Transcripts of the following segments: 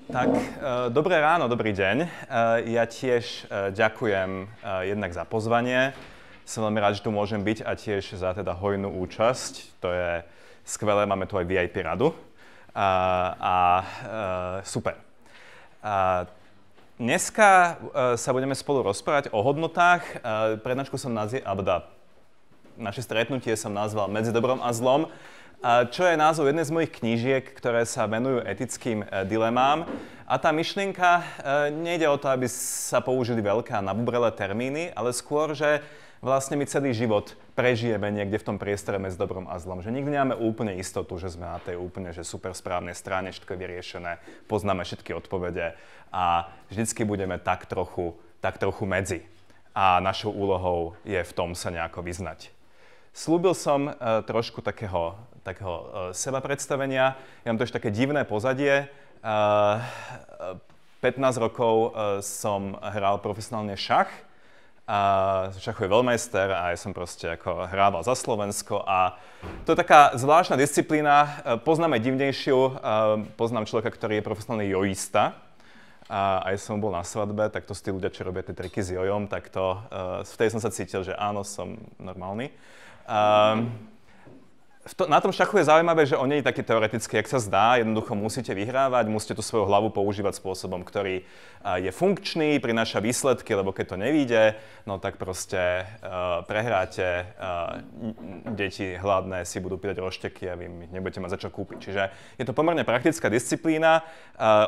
Tak, dobré ráno, dobrý deň. Ja tiež ďakujem jednak za pozvanie. Som veľmi rád, že tu môžem byť a tiež za teda hojnú účasť. To je skvelé, máme tu aj VIP radu. Super. Dneska sa budeme spolu rozprávať o hodnotách. Prednášku som naše stretnutie som nazval Medzi dobrom a zlom. Čo je názov jednej z mojich knížiek, ktoré sa venujú etickým dilemám. A tá myšlienka nejde o to, aby sa použili veľké a nabubrelé termíny, ale skôr, že vlastne my celý život prežijeme niekde v tom priestore medzi dobrom a zlom. Že nikdy nemáme úplne istotu, že sme na tej úplne že super správnej strane, všetko je vyriešené, poznáme všetky odpovede a vždycky budeme tak trochu medzi. A našou úlohou je v tom sa nejako vyznať. Slúbil som trošku takého seba predstavenia. Ja mám to ešte také divné pozadie. 15 rokov som hral profesionálne šach. Šachuje veľmajster a ja som proste ako hrával za Slovensko. A to je taká zvláštna disciplína. Poznám aj divnejšiu. Poznám človeka, ktorý je profesionálny joista. A aj som bol na svadbe, tak to sú tí ľudia, čo robia tie triky s jojom, tak to vtedy som sa cítil, že áno, som normálny. Na tom šachu je zaujímavé, že on nie je taký teoretický, jak sa zdá. Jednoducho musíte vyhrávať, musíte tú svoju hlavu používať spôsobom, ktorý je funkčný, prináša výsledky, lebo keď to nevíde, no tak proste prehráte, deti hladné si budú pýtať rošteky a vy nebudete mať za čo kúpiť. Čiže je to pomerne praktická disciplína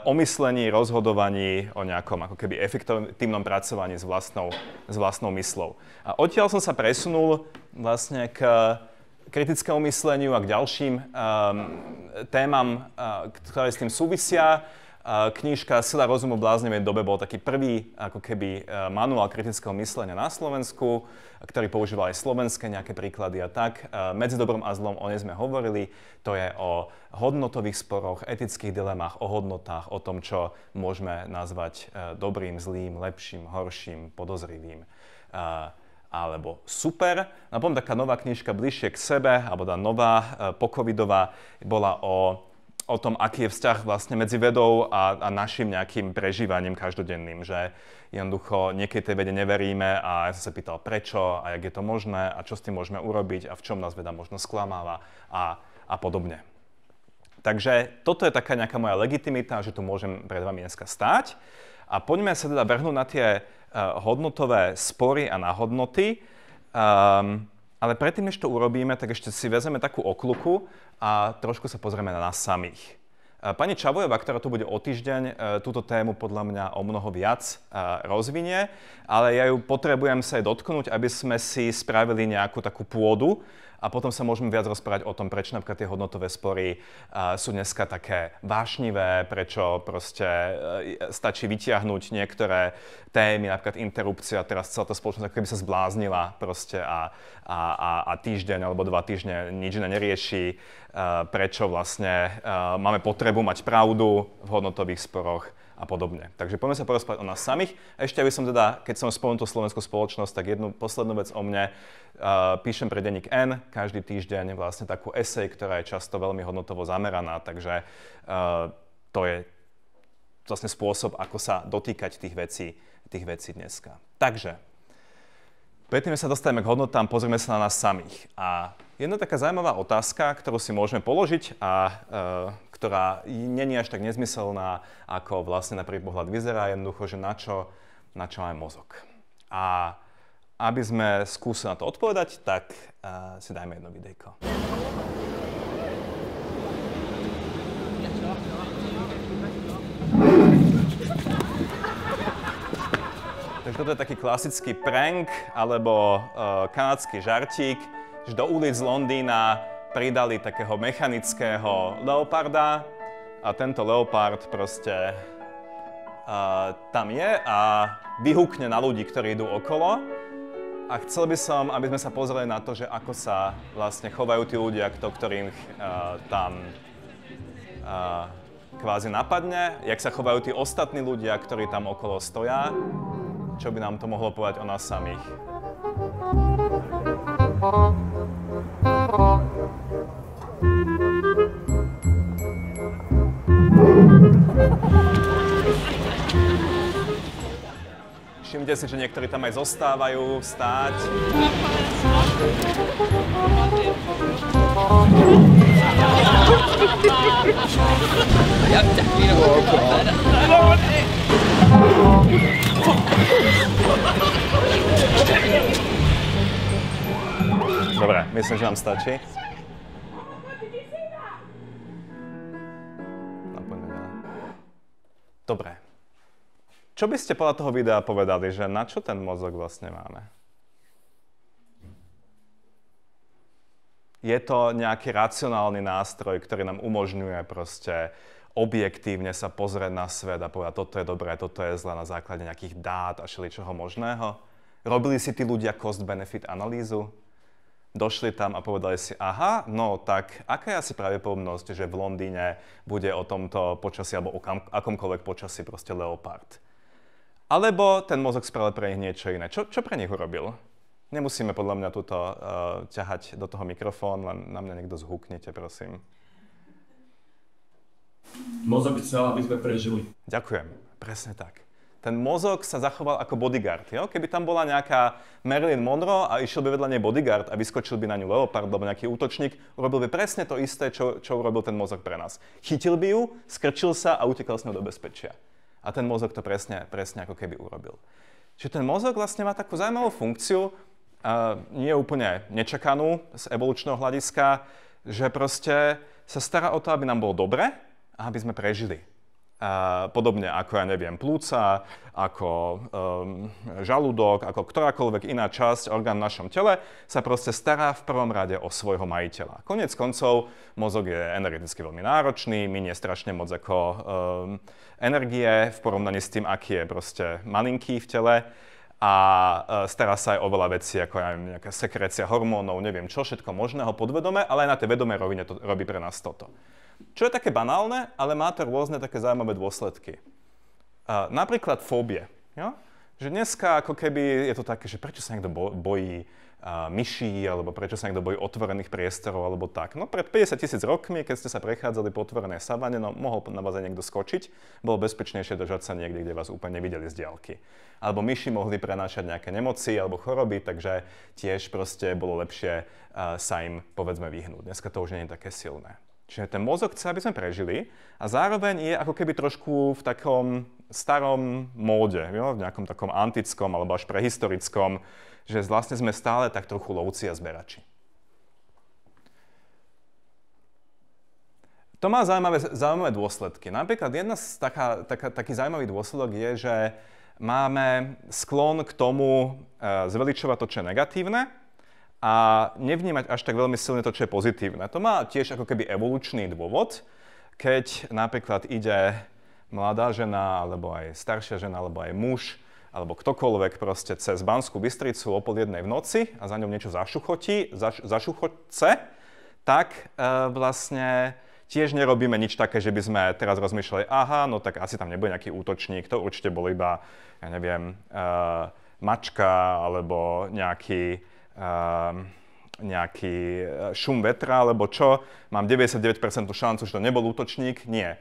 o myslení, rozhodovaní, o nejakom ako keby efektívnom pracovaní s vlastnou myslou. A odtiaľ som sa presunul vlastne k kritickému mysleniu a k ďalším témam, ktoré s tým súvisia. Knižka Sila rozumu v bláznivej dobe bol taký prvý ako keby manuál kritického myslenia na Slovensku, ktorý používal aj slovenské nejaké príklady a tak. Medzi dobrom a zlom o nej sme hovorili. To je o hodnotových sporoch, etických dilemách, o hodnotách, o tom, čo môžeme nazvať dobrým, zlým, lepším, horším, podozrivým. Alebo super. A potom taká nová knižka Bližšie k sebe, alebo tá nová, pocovidová, bola o tom, aký je vzťah vlastne medzi vedou a našim nejakým prežívaním každodenným. Že jednoducho niekedy tej vede neveríme a ja som sa pýtal prečo a jak je to možné a čo s tým môžeme urobiť a v čom nás veda možno sklamáva a podobne. Takže toto je taká nejaká moja legitimita, že tu môžem pred vami dneska stáť. A poďme sa teda vrhnúť na tie hodnotové spory a na hodnoty. Ale predtým, než to urobíme, tak ešte si vezmeme takú okľuku a trošku sa pozrieme na nás samých. Pani Čavojová, ktorá tu bude o týždeň, túto tému podľa mňa o mnoho viac rozvinie, ale ja ju potrebujem sa aj dotknúť, aby sme si spravili nejakú takú pôdu a potom sa môžeme viac rozprávať o tom, prečo napríklad tie hodnotové spory sú dneska také vášnivé, prečo proste stačí vytiahnuť niektoré témy, napríklad interrupcia, teraz celá tá spoločnosť ako keby sa zbláznila proste a týždeň alebo 2 týždne nič nerieši, prečo vlastne máme potrebu mať pravdu v hodnotových sporoch a podobne. Takže poďme sa porozprávať o nás samých. Ešte aby som teda, keď som spomenul tú slovenskú spoločnosť, tak jednu poslednú vec o mne. Píšem pre denník N každý týždeň vlastne takú esej, ktorá je často veľmi hodnotovo zameraná, takže to je vlastne spôsob, ako sa dotýkať tých vecí dneska. Takže, predtým sa dostaneme k hodnotám, pozrieme sa na nás samých. A jedna taká zaujímavá otázka, ktorú si môžeme položiť a ktorá nie je až tak nezmyselná, ako vlastne na prvý pohľad vyzerá, jednoducho, že na čo máme mozog. A aby sme skúsili na to odpovedať, tak si dajme jedno videjko. Takže toto je taký klasický prank alebo kanadský žartík, že do ulic Londýna pridali takého mechanického leoparda a tento leopard proste tam je a vyhúkne na ľudí, ktorí idú okolo. A chcel by som, aby sme sa pozreli na to, že ako sa vlastne chovajú tí ľudia, ktorým tam kvázi napadne, jak sa chovajú tí ostatní ľudia, ktorí tam okolo stoja, čo by nám to mohlo povedať o nás samých. Všimnite si, že niektorí tam aj zostávajú stáť. Dobre, myslím, že nám stačí. Dobre. Čo by ste podľa toho videa povedali, že na čo ten mozog vlastne máme? Je to nejaký racionálny nástroj, ktorý nám umožňuje proste objektívne sa pozrieť na svet a povedať, toto je dobré, toto je zlé na základe nejakých dát a všeličoho možného? Robili si tí ľudia cost-benefit analýzu? Došli tam a povedali si, aha, no tak aká je asi pravdepodobnosť, že v Londýne bude o tomto počasí alebo o akomkoľvek počasí proste leopard? Alebo ten mozog spravil pre nich niečo iné. Čo pre nich urobil? Nemusíme podľa mňa túto ťahať do toho mikrofón, len na mňa niekto zhúknite, prosím. Mozog chcel, aby sme prežili. Ďakujem, presne tak. Ten mozog sa zachoval ako bodyguard. Jo? Keby tam bola nejaká Marilyn Monroe a išiel by vedľa nej bodyguard a vyskočil by na ňu leopard alebo nejaký útočník, urobil by presne to isté, čo urobil ten mozog pre nás. Chytil by ju, skrčil sa a utekal s ňou do bezpečia. A ten mozog to presne ako keby urobil. Čiže ten mozog vlastne má takú zaujímavú funkciu, nie úplne nečakanú z evolučného hľadiska, že proste sa stará o to, aby nám bolo dobre a aby sme prežili. Podobne ako, ja neviem, plúca, ako žalúdok, ako ktorákoľvek iná časť, orgán v našom tele, sa proste stará v prvom rade o svojho majiteľa. Koniec koncov, mozog je energeticky veľmi náročný, minie strašne moc ako energie v porovnaní s tým, aký je proste malinký v tele a stará sa aj o veľa vecí, ako ja neviem, nejaká sekrécia hormónov, neviem čo, všetko možného podvedome, ale aj na tej vedomej rovine to robí pre nás toto. Čo je také banálne, ale má to rôzne také zaujímavé dôsledky. Napríklad fóbie. Jo? Že dneska ako keby je to také, že prečo sa niekto bojí myší, alebo prečo sa niekto bojí otvorených priestorov, alebo tak. No pred 50 000 rokmi, keď ste sa prechádzali po otvorenej savane, no mohol na vás aj niekto skočiť, bolo bezpečnejšie držať sa niekde, kde vás úplne nevideli z diaľky. Alebo myši mohli prenášať nejaké nemoci alebo choroby, takže tiež proste bolo lepšie sa im, povedzme, vyhnúť. Dneska to už nie je také silné. Čiže ten mozog chce, aby sme prežili a zároveň je ako keby trošku v takom starom móde, jo? V nejakom takom antickom alebo až prehistorickom, že vlastne sme stále tak trochu lovci a zberači. To má zaujímavé dôsledky. Napríklad taký zaujímavý dôsledok je, že máme sklon k tomu zveličovať to, čo je negatívne, a nevnímať až tak veľmi silne to, čo je pozitívne. To má tiež ako keby evolučný dôvod, keď napríklad ide mladá žena, alebo aj staršia žena, alebo aj muž, alebo ktokoľvek proste cez Banskú Bystricu o 1:30 v noci a za ňou niečo zašuchotce, tak vlastne tiež nerobíme nič také, že by sme teraz rozmýšľali, aha, no tak asi tam nebude nejaký útočník, to určite bol iba, ja neviem, mačka, alebo nejaký šum vetra, alebo čo, mám 99% šancu, že to nebol útočník, nie.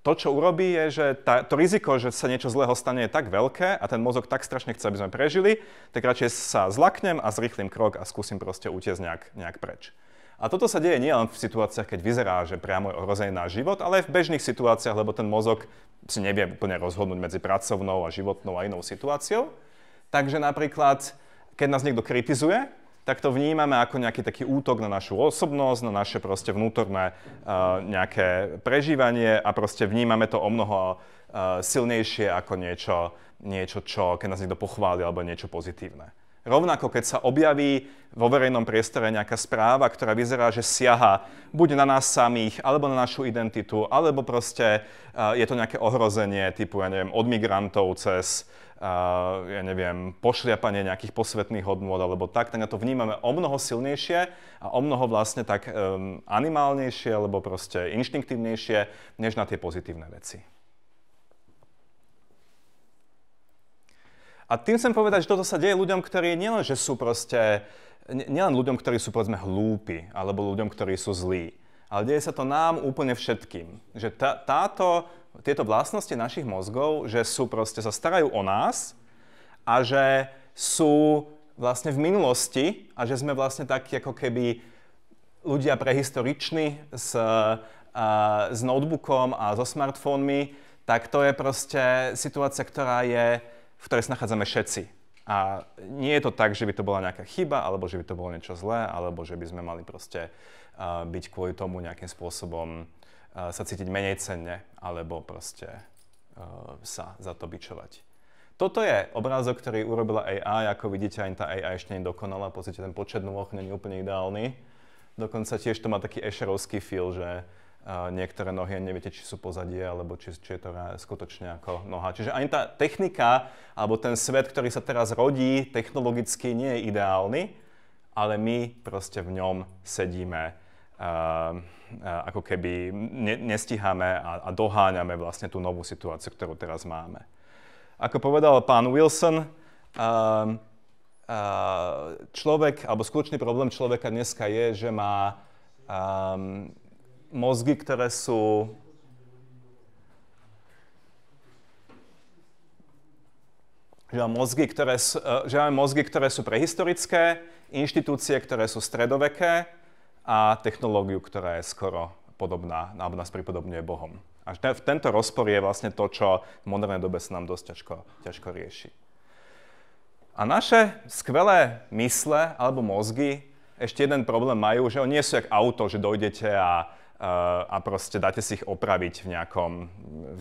To, čo urobí, je, že to riziko, že sa niečo zlého stane, je tak veľké a ten mozog tak strašne chce, aby sme prežili, tak radšej sa zlaknem a zrýchlim krok a skúsim proste utiecť nejak preč. A toto sa deje nielen v situáciách, keď vyzerá, že priamo je ohrozený náš život, ale aj v bežných situáciách, lebo ten mozog si nevie úplne rozhodnúť medzi pracovnou a životnou a inou situáciou. Takže napríklad, keď nás niekto kritizuje, tak to vnímame ako nejaký taký útok na našu osobnosť, na naše proste vnútorné nejaké prežívanie a proste vnímame to o mnoho silnejšie ako niečo, čo keď nás niekto pochváli alebo niečo pozitívne. Rovnako, keď sa objaví vo verejnom priestore nejaká správa, ktorá vyzerá, že siaha buď na nás samých, alebo na našu identitu, alebo proste je to nejaké ohrozenie typu, ja neviem, od migrantov cez ja neviem, pošliapanie nejakých posvetných hodnôt alebo tak na to vnímame o mnoho silnejšie a o mnoho vlastne tak animálnejšie alebo proste inštinktívnejšie, než na tie pozitívne veci. A tým chcem povedať, že toto sa deje ľuďom, ktorí nielen ľuďom, ktorí sú povedzme hlúpi alebo ľuďom, ktorí sú zlí, ale deje sa to nám úplne všetkým. Že tieto vlastnosti našich mozgov, že sú proste, sa starajú o nás a že sú vlastne v minulosti a že sme vlastne takí ako keby ľudia prehistoriční s notebookom a so smartfónmi, tak to je proste situácia, v ktorej sa nachádzame všetci. A nie je to tak, že by to bola nejaká chyba, alebo že by to bolo niečo zlé, alebo že by sme mali proste byť kvôli tomu nejakým spôsobom sa cítiť menej cenne, alebo proste sa za to bičovať. Toto je obrázok, ktorý urobila AI. Ako vidíte, ani tá AI ešte nie je dokonalá. Pozrite, ten počet nôh nie je úplne ideálny. Dokonca tiež to má taký Escherovský feel, že niektoré nohy neviete, či sú pozadie, alebo či je to skutočne ako noha. Čiže ani tá technika, alebo ten svet, ktorý sa teraz rodí, technologicky nie je ideálny, ale my proste v ňom sedíme, ako keby nestíhame a doháňame vlastne tú novú situáciu, ktorú teraz máme. Ako povedal pán Wilson, človek, alebo skutočný problém človeka dneska je, že má mozgy, ktoré sú mozgy, ktoré sú prehistorické, inštitúcie, ktoré sú stredoveké a technológiu, ktorá je skoro podobná, alebo nás pripodobňuje Bohom. A tento rozpor je vlastne to, čo v modernej dobe sa nám dosť ťažko rieši. A naše skvelé mysle alebo mozgy ešte jeden problém majú, že oni nie sú jak auto, že dojdete a proste dáte si ich opraviť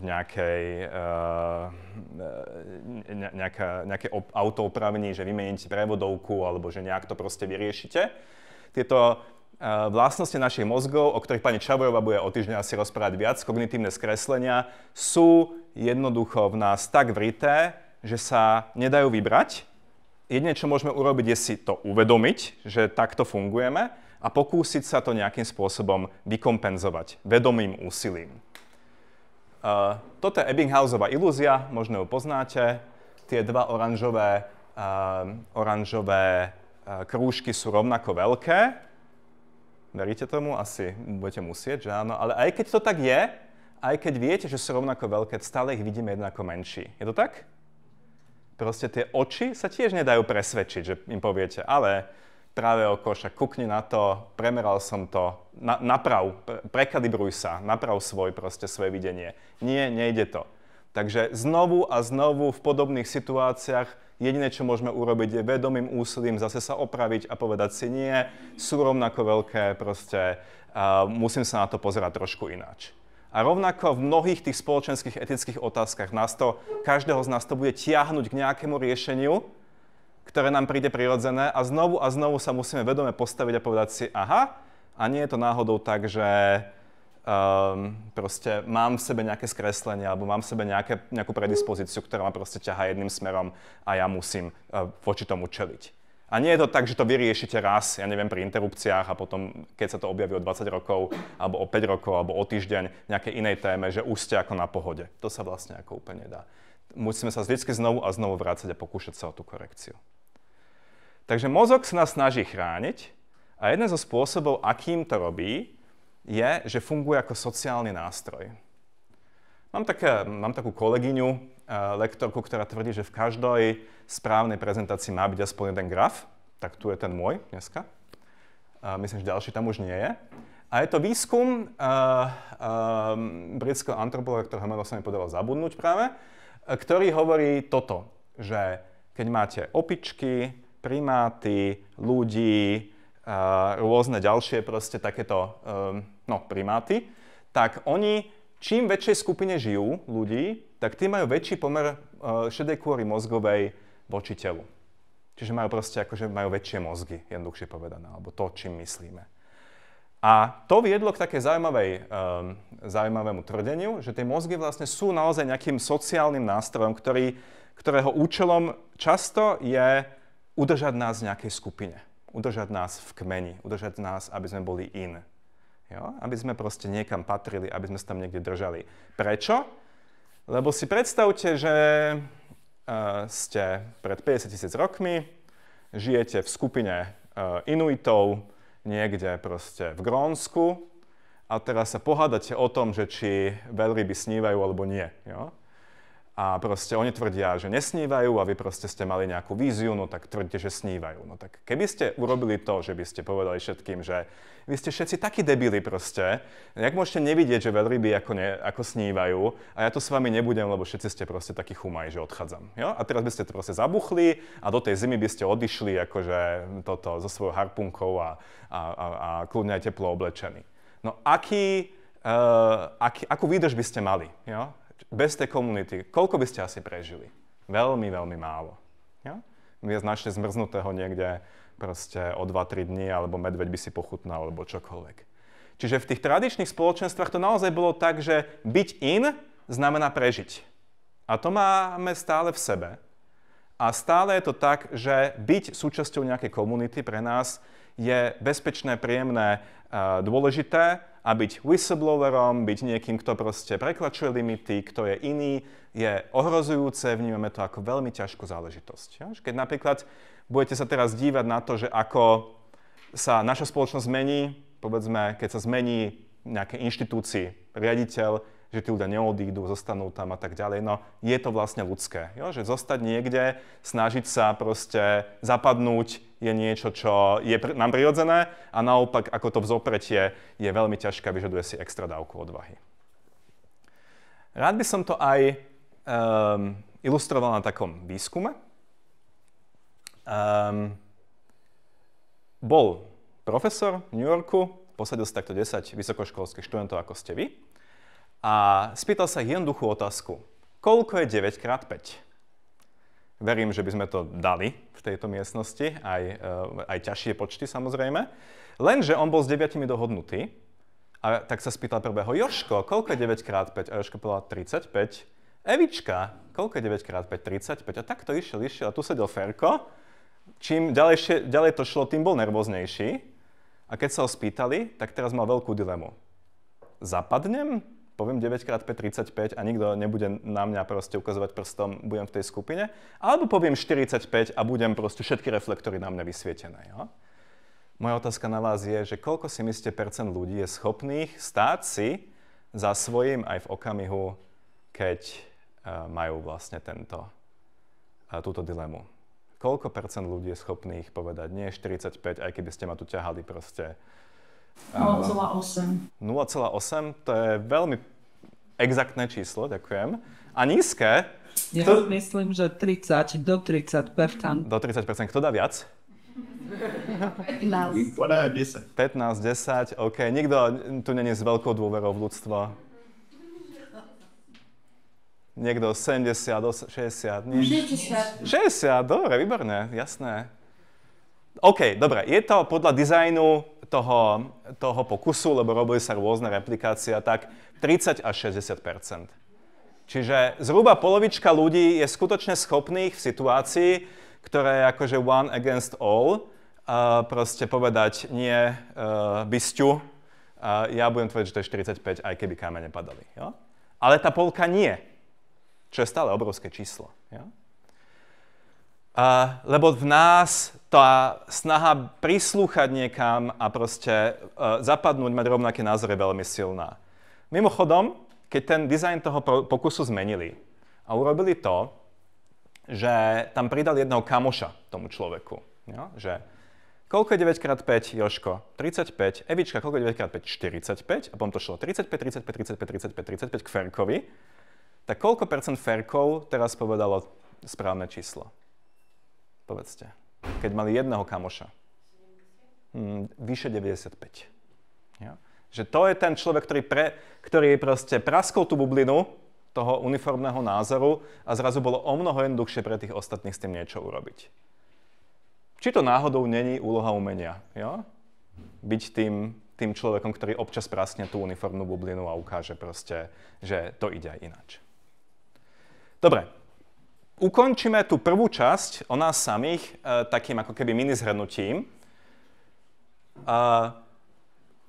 nejaké autoopravní, že vymeníte prevodovku alebo že nejak to proste vyriešite. Tieto vlastnosti našich mozgov, o ktorých pani Čavojová bude o týždeň asi rozprávať viac, kognitívne skreslenia, sú jednoducho v nás tak vrité, že sa nedajú vybrať. Jedine, čo môžeme urobiť, je si to uvedomiť, že takto fungujeme a pokúsiť sa to nejakým spôsobom vykompenzovať vedomým úsilím. Toto je Ebbinghausova ilúzia, možno ju poznáte. Tie dva oranžové krúžky sú rovnako veľké. Veríte tomu? Asi budete musieť, že áno. Ale aj keď to tak je, aj keď viete, že sú rovnako veľké, stále ich vidíme jednako menší. Je to tak? Proste tie oči sa tiež nedajú presvedčiť, že im poviete, ale práve oko, však kukni na to, premeral som to, prekalibruj sa, naprav svoje videnie. Nie, nejde to. Takže znovu a znovu v podobných situáciách jediné, čo môžeme urobiť, je vedomým úsilím zase sa opraviť a povedať si nie, sú rovnako veľké, proste musím sa na to pozerať trošku ináč. A rovnako v mnohých tých spoločenských etických otázkach každého z nás to bude tiahnuť k nejakému riešeniu, ktoré nám príde prirodzené a znovu sa musíme vedome postaviť a povedať si aha, a nie je to náhodou tak, že proste mám v sebe nejaké skreslenie alebo mám v sebe nejakú predispozíciu, ktorá ma proste ťahá jedným smerom a ja musím voči tomu čeliť. A nie je to tak, že to vyriešite raz, ja neviem, pri interrupciách a potom, keď sa to objaví o 20 rokov, alebo o 5 rokov, alebo o týždeň v nejakej inej téme, že už ste ako na pohode. To sa vlastne ako úplne dá. Musíme sa vždy znovu a znovu vrácať a pokúšať sa o tú korekciu. Takže mozog sa nás snaží chrániť a jeden zo spôsobov, akým to robí, je, že funguje ako sociálny nástroj. Mám takú kolegyňu, lektorku, ktorá tvrdí, že v každej správnej prezentácii má byť aspoň jeden graf. Tak tu je ten môj dneska. Myslím, že ďalší tam už nie je. A je to výskum britského antropologa, ktorého meno sa mi podarilo zabudnúť práve, ktorý hovorí toto, že keď máte opičky, primáty, ľudí, rôzne ďalšie proste takéto primáty, tak oni čím väčšej skupine žijú ľudí, tak tí majú väčší pomer šedej kôry mozgovej voči telu. Čiže majú proste majú väčšie mozgy, jednoduchšie povedané, alebo to, čím myslíme. A to viedlo k také zaujímavému tvrdeniu, že tie mozgy vlastne sú naozaj nejakým sociálnym nástrojom, ktorého účelom často je udržať nás v nejakej skupine. Udržať nás v kmeni, udržať nás, aby sme boli in. Jo? Aby sme proste niekam patrili, aby sme sa tam niekde držali. Prečo? Lebo si predstavte, že ste pred 50 000 rokmi, žijete v skupine Inuitov, niekde proste v Grónsku a teraz sa pohádate o tom, že či veľryby snívajú alebo nie. Jo? a proste oni tvrdia, že nesnívajú a vy proste ste mali nejakú víziu, no tak tvrdíte, že snívajú. No tak keby ste urobili to, že by ste povedali všetkým, že vy ste všetci takí debili proste, jak môžete nevidieť, že veľryby ako snívajú a ja tu s vami nebudem, lebo všetci ste proste takí chumaji, že odchádzam. Jo? A teraz by ste to proste zabuchli a do tej zimy by ste odišli akože so svojou harpunkou a kľudne aj teplo oblečení. No akú výdrž by ste mali? Jo? Bez tej komunity, koľko by ste asi prežili? Veľmi, veľmi málo. Ja? Vy našli zmrznutého niekde proste o 2-3 dní, alebo medveď by si pochutnal, alebo čokoľvek. Čiže v tých tradičných spoločenstvách to naozaj bolo tak, že byť in znamená prežiť. A to máme stále v sebe. A stále je to tak, že byť súčasťou nejakej komunity pre nás je bezpečné, príjemné, dôležité a byť whistleblowerom, byť niekým, kto proste prekračuje limity, kto je iný, je ohrozujúce, vnímame to ako veľmi ťažkú záležitosť. Ja? Keď napríklad budete sa teraz dívať na to, že ako sa naša spoločnosť mení, povedzme, keď sa zmení nejaké inštitúcii, riaditeľ, že tí ľudia neodídu, zostanú tam a tak ďalej. No, je to vlastne ľudské. Jo? Že zostať niekde, snažiť sa proste zapadnúť je niečo, čo je nám prirodzené a naopak, ako to vzopretie, je veľmi ťažké a vyžaduje si extra dávku odvahy. Rád by som to aj ilustroval na takom výskume. Bol profesor v New Yorku, posadil si takto 10 vysokoškolských študentov, ako ste vy, a spýtal sa ich jednoduchú otázku. Koľko je 9 x 5? Verím, že by sme to dali v tejto miestnosti, aj ťažšie počty samozrejme. Lenže on bol s 9 dohodnutý a tak sa spýtal prvého, Jožko, koľko je 9 x 5? A Jožko povedal 35. Evička, koľko je 9 x 5? 35. A tak to išiel a tu sedel Ferko. Čím ďalej to šlo, tým bol nervóznejší. A keď sa ho spýtali, tak teraz mal veľkú dilemu. Zapadnem? Poviem 9 x 5 35 a nikto nebude na mňa proste ukazovať prstom, budem v tej skupine. Alebo poviem 45 a budem proste všetky reflektory na mňa vysvietené. Jo? Moja otázka na vás je, že koľko si myslíte percent ľudí je schopných stáť si za svojím aj v okamihu, keď majú vlastne túto dilemu. Koľko percent ľudí je schopných povedať, nie 45, aj keby ste ma tu ťahali proste 0,8. 0,8, to je veľmi exaktné číslo, ďakujem. A nízke? Ja myslím, že 30 do 30%. Do 30%. Kto dá viac? 15. 10. 15, 10, OK. Nikto tu není s veľkou dôverou v ľudstvo. Niekto 70, 60, nie? 60. 60, dobre, výborné, jasné. OK, dobre, je to podľa dizajnu toho pokusu, lebo robili sa rôzne replikácie, tak 30 až 60%. Čiže zhruba polovička ľudí je skutočne schopných v situácii, ktorá je akože one against all, proste povedať nie bysťu, ja budem tvrdiť, že to je 45, aj keby kamene padali. Jo? Ale tá polka nie, čo je stále obrovské číslo. Jo? Lebo v nás tá snaha prislúchať niekam a proste zapadnúť, mať rovnaké názory je veľmi silná. Mimochodom, keď ten dizajn toho pokusu zmenili a urobili to, že tam pridali jedného kamoša tomu človeku. Jo? Že koľko je 9 x 5, Jožko? 35. Evička, koľko je 9 x 5? 45. A potom to šlo 35, 35, 35, 35, 35 k Ferkovi. Tak koľko percent Ferkov teraz povedalo správne číslo? Povedzte. Keď mali jedného kamoša. Vyše 95. Ja? Že to je ten človek, ktorý proste praskol tú bublinu toho uniformného názoru a zrazu bolo omnoho jednoduchšie pre tých ostatných s tým niečo urobiť. Či to náhodou není úloha umenia? Ja? Byť tým človekom, ktorý občas praskne tú uniformnú bublinu a ukáže proste, že to ide aj ináč. Dobre. Ukončíme tú prvú časť o nás samých takým ako keby mini zhrnutím.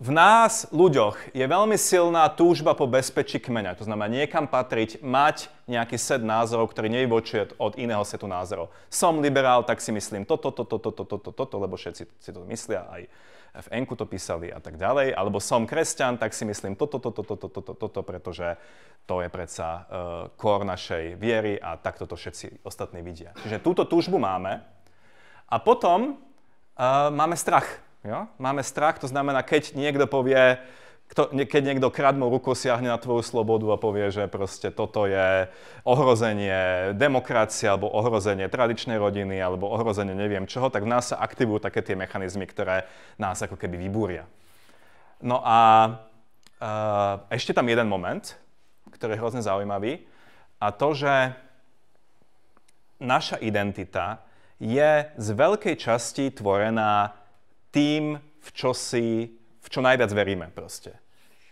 V nás, ľuďoch, je veľmi silná túžba po bezpečí kmeňa. To znamená niekam patriť, mať nejaký set názorov, ktorý nevybočuje od iného setu názorov. Som liberál, tak si myslím toto, lebo všetci si to myslia, aj v Enku to písali a tak ďalej, alebo som kresťan, tak si myslím toto, pretože to je predsa core našej viery a takto to všetci ostatní vidia. Čiže túto túžbu máme a potom máme strach. Jo? Máme strach, to znamená, keď niekto povie, keď niekto kradmou rukou siahne na tvoju slobodu a povie, že proste toto je ohrozenie demokracie alebo ohrozenie tradičnej rodiny alebo ohrozenie neviem čoho, tak v nás sa aktivujú také tie mechanizmy, ktoré nás ako keby vybúria. No a ešte tam jeden moment, ktorý je hrozne zaujímavý, a to, že naša identita je z veľkej časti tvorená tým, v čo najviac veríme proste.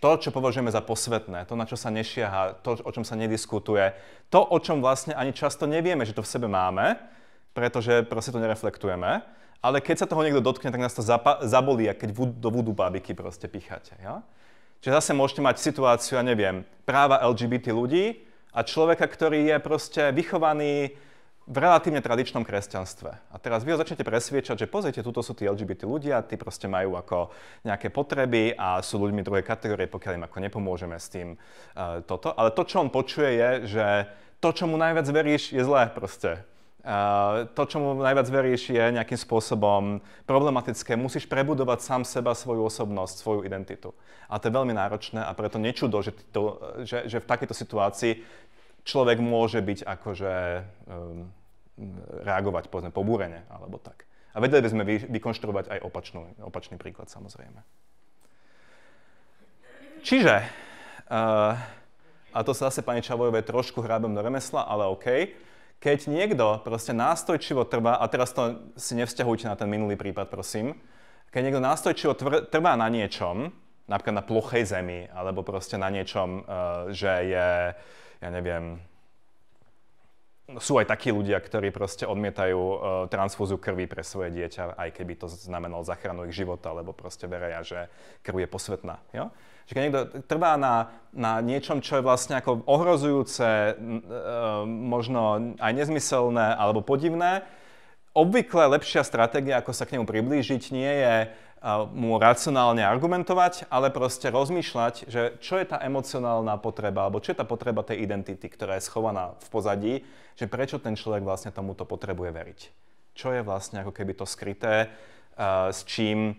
To, čo považujeme za posvetné, to, na čo sa nešiaha, to, o čom sa nediskutuje, to, o čom vlastne ani často nevieme, že to v sebe máme, pretože proste to nereflektujeme, ale keď sa toho niekto dotkne, tak nás to zabolí, keď do voodoo bábiky proste picháte. Ja? Čiže zase môžete mať situáciu, ja neviem, práva LGBT ľudí a človeka, ktorý je proste vychovaný v relatívne tradičnom kresťanstve. A teraz vy ho začnete presviečať, že pozrite, tuto sú tí LGBT ľudia, tí proste majú ako nejaké potreby a sú ľuďmi druhej kategórie, pokiaľ im ako nepomôžeme s tým toto. Ale to, čo on počuje, je, že to, čo mu najviac veríš, je zlé proste. To, čo mu najviac veríš, je nejakým spôsobom problematické. Musíš prebudovať sám seba, svoju osobnosť, svoju identitu. A to je veľmi náročné a preto nečudo, že v takejto situácii človek môže byť akože reagovať povedzme pobúrene alebo tak. A vedeli by sme vykonštruovať aj opačný príklad samozrejme. Čiže, a to sa zase pani Čavojovej trošku hrábem do remesla, ale OK, keď niekto proste nástojčivo trvá, a teraz to si nevzťahujte na ten minulý prípad, prosím, keď niekto nástojčivo trvá na niečom, napríklad na plochej zemi, alebo proste na niečom, že je, ja neviem, sú aj takí ľudia, ktorí proste odmietajú transfúziu krvi pre svoje dieťa, aj keby to znamenalo záchranu ich života, lebo proste veria, že krv je posvätná. Jo? Že keď niekto trvá na niečom, čo je vlastne ako ohrozujúce, možno aj nezmyselné alebo podivné, obvykle lepšia stratégia, ako sa k nemu priblížiť, nie je mu racionálne argumentovať, ale proste rozmýšľať, že čo je tá emocionálna potreba, alebo čo je tá potreba tej identity, ktorá je schovaná v pozadí, že prečo ten človek vlastne tomuto potrebuje veriť. Čo je vlastne ako keby to skryté, s čím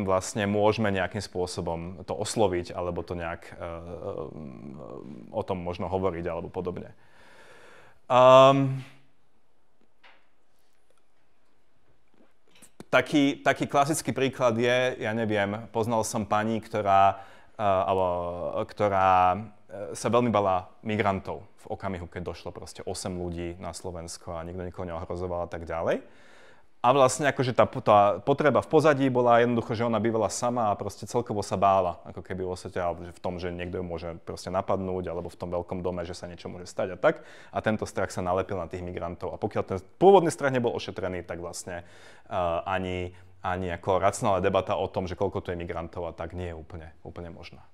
vlastne môžeme nejakým spôsobom to osloviť, alebo to nejak o tom možno hovoriť, alebo podobne. Taký klasický príklad je, ja neviem, poznal som pani, ktorá sa veľmi bala migrantov v okamihu, keď došlo proste 8 ľudí na Slovensko a nikto nikoho neohrozoval a tak ďalej. A vlastne akože tá potreba v pozadí bola jednoducho, že ona bývala sama a proste celkovo sa bála, ako keby v tom, že niekto ju môže proste napadnúť, alebo v tom veľkom dome, že sa niečo môže stať a tak. A tento strach sa nalepil na tých migrantov. A pokiaľ ten pôvodný strach nebol ošetrený, tak vlastne ani ako racionálna debata o tom, že koľko tu je migrantov a tak, nie je úplne možná.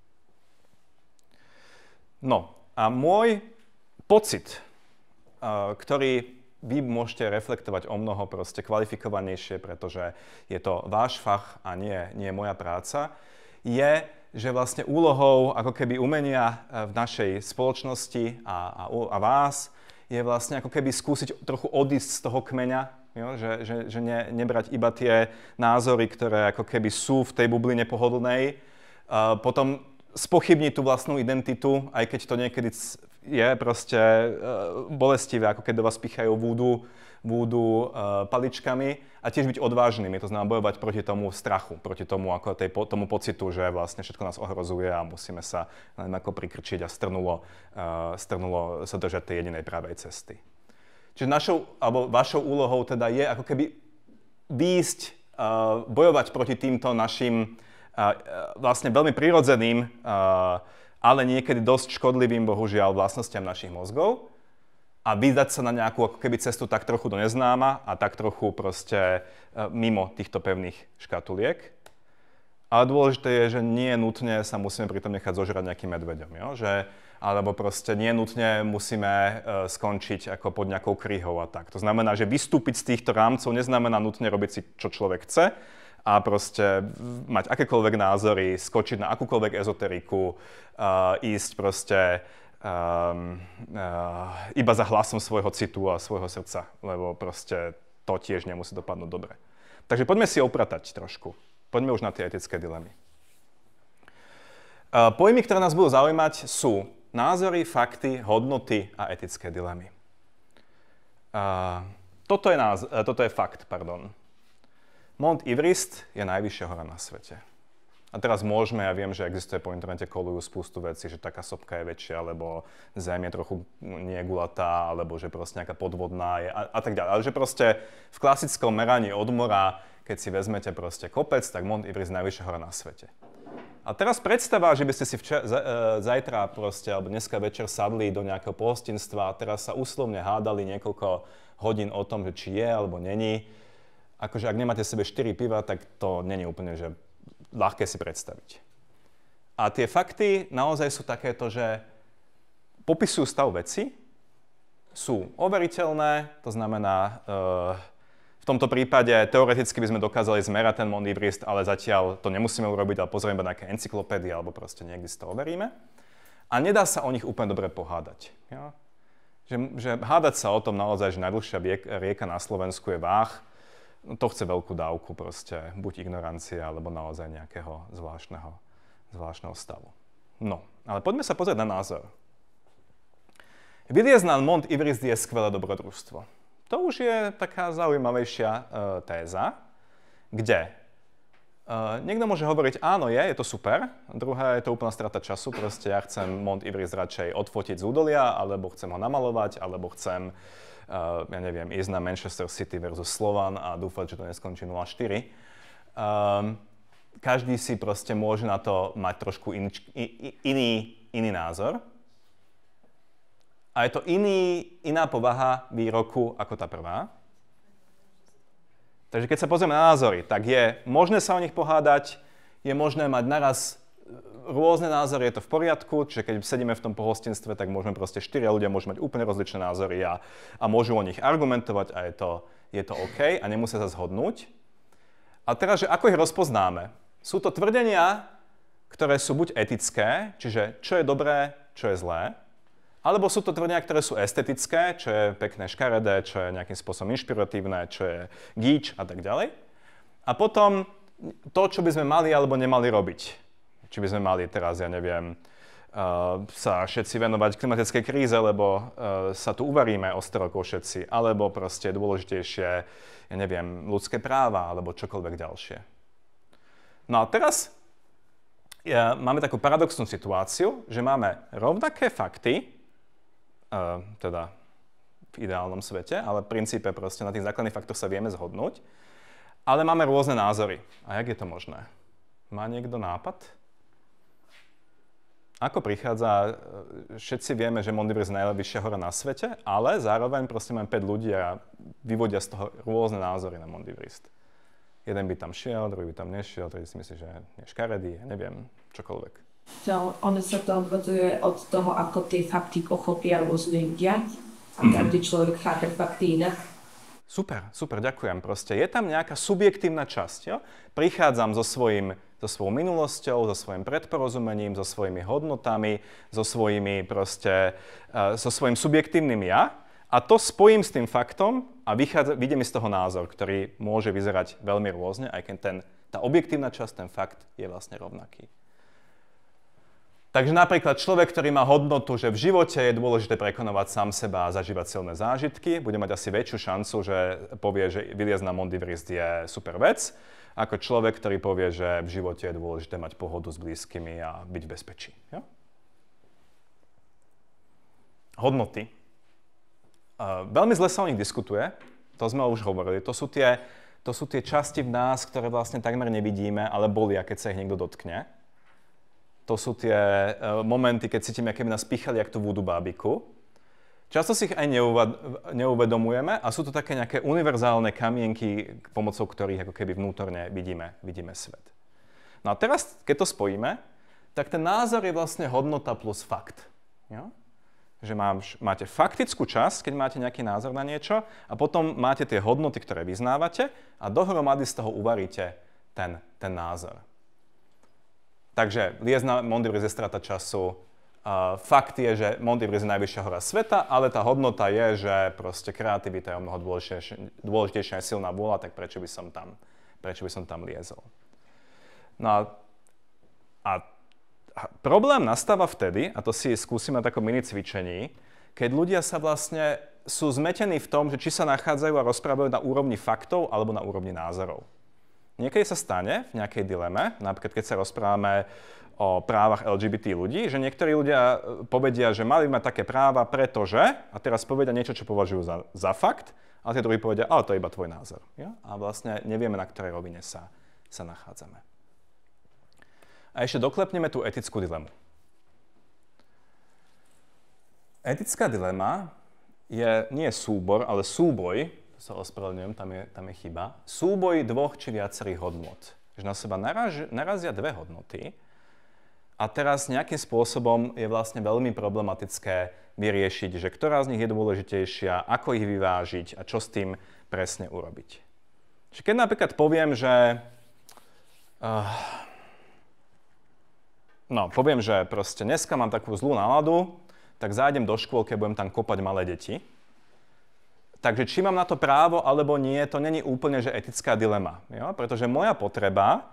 No a môj pocit, ktorý vy môžete reflektovať o mnoho proste kvalifikovanejšie, pretože je to váš fach a nie moja práca, je, že vlastne úlohou ako keby umenia v našej spoločnosti a vás je vlastne ako keby skúsiť trochu odísť z toho kmeňa, jo? Že nebrať iba tie názory, ktoré ako keby sú v tej bubline pohodlnej, potom spochybniť tú vlastnú identitu, aj keď to niekedy je proste bolestivé, ako keď do vás pichajú vúdu paličkami a tiež byť odvážnymi, to znamená bojovať proti tomu strachu, proti tomu, tomu pocitu, že vlastne všetko nás ohrozuje a musíme sa len ako prikrčiť a strnulo sa držať tej jedinej pravej cesty. Čiže vašou úlohou teda je ako keby výjsť, bojovať proti týmto našim vlastne veľmi prirodzeným, ale niekedy dosť škodlivým, bohužiaľ, vlastnostiam našich mozgov a vydať sa na nejakú ako keby cestu tak trochu do neznáma a tak trochu proste mimo týchto pevných škatuliek. Ale dôležité je, že nie nutne sa musíme pritom nechať zožrať nejakým medveďom, jo? Alebo proste nie nutne musíme skončiť ako pod nejakou kryhou a tak. To znamená, že vystúpiť z týchto rámcov neznamená nutne robiť si, čo človek chce, a proste mať akékoľvek názory, skočiť na akúkoľvek ezoteriku, ísť proste iba za hlasom svojho citu a svojho srdca, lebo proste to tiež nemusí dopadnúť dobre. Takže poďme si opratať trošku. Poďme už na tie etické dilemy. Pojmy, ktoré nás budú zaujímať, sú názory, fakty, hodnoty a etické dilemy. Toto je fakt, pardon. Mont Everest je najvyššia hora na svete. A teraz môžeme, ja viem, že existuje po internete, kolujú spústu vecí, že taká sopka je väčšia, alebo Zem je trochu niegulatá, alebo že proste nejaká podvodná je a tak ďalej. Ale že proste v klasickom meraní od mora, keď si vezmete proste kopec, tak Mont Everest je najvyššia hora na svete. A teraz predstava, že by ste si zajtra proste, alebo dneska večer sadli do nejakého pohostinstva a teraz sa úslovne hádali niekoľko hodín o tom, že či je alebo není. Akože ak nemáte v sebe 4 piva, tak to není úplne, že ľahké si predstaviť. A tie fakty naozaj sú takéto, že popisujú stav veci, sú overiteľné, to znamená, v tomto prípade teoreticky by sme dokázali zmerať ten Mont Everest, ale zatiaľ to nemusíme urobiť, ale pozrieme na nejaké encyklopédie alebo proste niekde si to overíme. A nedá sa o nich úplne dobre pohádať. Ja? Že hádať sa o tom naozaj, že najdlhšia rieka na Slovensku je Váh, no to chce veľkú dávku proste, buď ignorancia, alebo naozaj nejakého zvláštneho stavu. No, ale poďme sa pozrieť na názor. Vyliezť na Mont Everest je skvelé dobrodružstvo. To už je taká zaujímavejšia téza, kde niekto môže hovoriť, áno je to super, druhá je to úplná strata času, proste ja chcem Mont Everest radšej odfotiť z údolia, alebo chcem ho namalovať, alebo chcem ja neviem, ísť na Manchester City versus Slovan a dúfať, že to neskončí 0-4. Každý si proste môže na to mať trošku iný názor. A je to iná povaha výroku ako tá prvá. Takže keď sa pozrieme na názory, tak je možné sa o nich pohádať, je možné mať naraz rôzne názory, je to v poriadku, čiže keď sedíme v tom pohostinstve, tak môžeme proste 4 ľudia môžu mať úplne rozličné názory a môžu o nich argumentovať a je to OK a nemusia sa zhodnúť. A teraz, že ako ich rozpoznáme? Sú to tvrdenia, ktoré sú buď etické, čiže čo je dobré, čo je zlé, alebo sú to tvrdenia, ktoré sú estetické, čo je pekné, škaredé, čo je nejakým spôsobom inšpiratívne, čo je gíč a tak ďalej. A potom to, čo by sme mali alebo nemali robiť. Či by sme mali teraz, ja neviem, sa všetci venovať klimatickej kríze, lebo sa tu uvaríme o 100 rokov všetci, alebo proste dôležitejšie, ja neviem, ľudské práva, alebo čokoľvek ďalšie. No a teraz máme takú paradoxnú situáciu, že máme rovnaké fakty, teda v ideálnom svete, ale v princípe proste na tých základných faktoch sa vieme zhodnúť, ale máme rôzne názory. A jak je to možné? Má niekto nápad? Ako prichádza, všetci vieme, že Mont Everest je najvyššia hora na svete, ale zároveň proste máme 5 ľudí a vyvodia z toho rôzne názory na Mont Everest. Jeden by tam šiel, druhý by tam nešiel, tretí si myslí, že je škaredý, neviem, čokoľvek. Ono sa to odvodzuje od toho, ako tie fakty pochopia rôzne ľudia a každý človek chápe fakty inak. Super, ďakujem. Proste je tam nejaká subjektívna časť. Jo? Prichádzam so svojou minulosťou, so svojím predporozumením, so svojimi hodnotami, so svojím subjektívnym ja a to spojím s tým faktom a vyjde mi z toho názor, ktorý môže vyzerať veľmi rôzne, aj keď tá objektívna časť, ten fakt je vlastne rovnaký. Takže napríklad človek, ktorý má hodnotu, že v živote je dôležité prekonávať sám seba a zažívať silné zážitky, bude mať asi väčšiu šancu, že povie, že vyliezť na Mont Everest je super vec, ako človek, ktorý povie, že v živote je dôležité mať pohodu s blízkymi a byť v bezpečí. Ja? Hodnoty. Veľmi zle sa o nich diskutuje, to sme už hovorili. To sú tie časti v nás, ktoré vlastne takmer nevidíme, ale bolia, keď sa ich niekto dotkne. To sú tie momenty, keď cítime, keby nás píchali jak tú voodoo bábiku. Často si ich aj neuvedomujeme a sú to také nejaké univerzálne kamienky, pomocou ktorých ako keby vnútorne vidíme svet. No a teraz, keď to spojíme, tak ten názor je vlastne hodnota plus fakt. Ja? Že máte faktickú časť, keď máte nejaký názor na niečo a potom máte tie hodnoty, ktoré vyznávate a dohromady z toho uvaríte ten názor. Takže liesť na Mont Everest je strata času. Fakt je, že Mont Everest je najvyššia hora sveta, ale tá hodnota je, že proste kreativita je o mnoho dôležitejšia a silná vôľa, tak prečo by som tam liezol. No a problém nastáva vtedy, a to si skúsime na takom mini cvičení, keď ľudia sa vlastne sú zmetení v tom, že či sa nachádzajú a rozprávajú na úrovni faktov alebo na úrovni názorov. Niekedy sa stane v nejakej dileme, napríklad keď sa rozprávame o právach LGBT ľudí, že niektorí ľudia povedia, že mali by mať také práva, pretože, a teraz povedia niečo, čo považujú za fakt, a tie druhí povedia, ale to je iba tvoj názor. Ja? A vlastne nevieme, na ktorej rovine sa nachádzame. A ešte doklepneme tú etickú dilemu. Etická dilema nie je súbor, ale súboj, sa ospravedlňujem, tam je chyba, súboj dvoch či viacerých hodnôt. Že na seba narazia dve hodnoty a teraz nejakým spôsobom je vlastne veľmi problematické vyriešiť, že ktorá z nich je dôležitejšia, ako ich vyvážiť a čo s tým presne urobiť. Čiže keď napríklad poviem, že proste dneska mám takú zlú náladu, tak zájdem do škôlky a budem tam kopať malé deti. Takže či mám na to právo alebo nie, to není úplne že etická dilema. Jo? Pretože moja potreba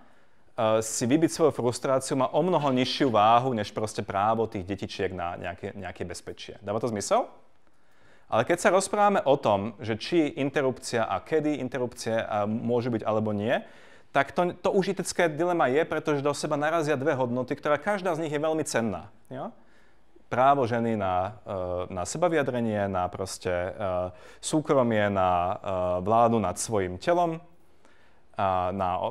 si vybiť svoju frustráciu má o mnoho nižšiu váhu, než proste právo tých detičiek na nejaké bezpečie. Dáva to zmysel? Ale keď sa rozprávame o tom, že či interrupcia a kedy interrupcie môžu byť alebo nie, tak to už etické dilema je, pretože do seba narazia dve hodnoty, ktorá každá z nich je veľmi cenná. Jo? Právo ženy na sebavyjadrenie, na proste súkromie, na vládu nad svojim telom, na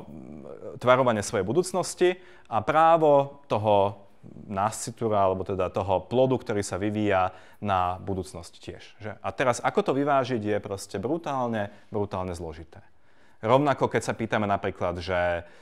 tvarovanie svojej budúcnosti a právo toho nascitura, alebo teda toho plodu, ktorý sa vyvíja na budúcnosť tiež. Že? A teraz, ako to vyvážiť, je proste brutálne zložité. Rovnako, keď sa pýtame napríklad, že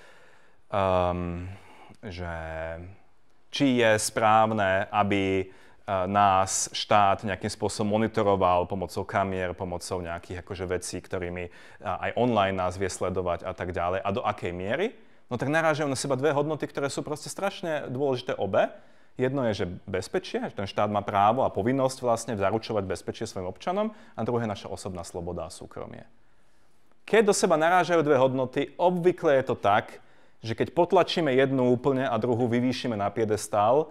či je správne, aby nás štát nejakým spôsobom monitoroval pomocou kamier, pomocou nejakých akože vecí, ktorými aj online nás vie sledovať a tak ďalej. A do akej miery? No tak narážajú na seba dve hodnoty, ktoré sú proste strašne dôležité obe. Jedno je, že bezpečie, že ten štát má právo a povinnosť vlastne zaručovať bezpečie svojim občanom, a druhé je naša osobná sloboda a súkromie. Keď do seba narážajú dve hodnoty, obvykle je to tak, že keď potlačíme jednu úplne a druhú vyvýšime na piedestál,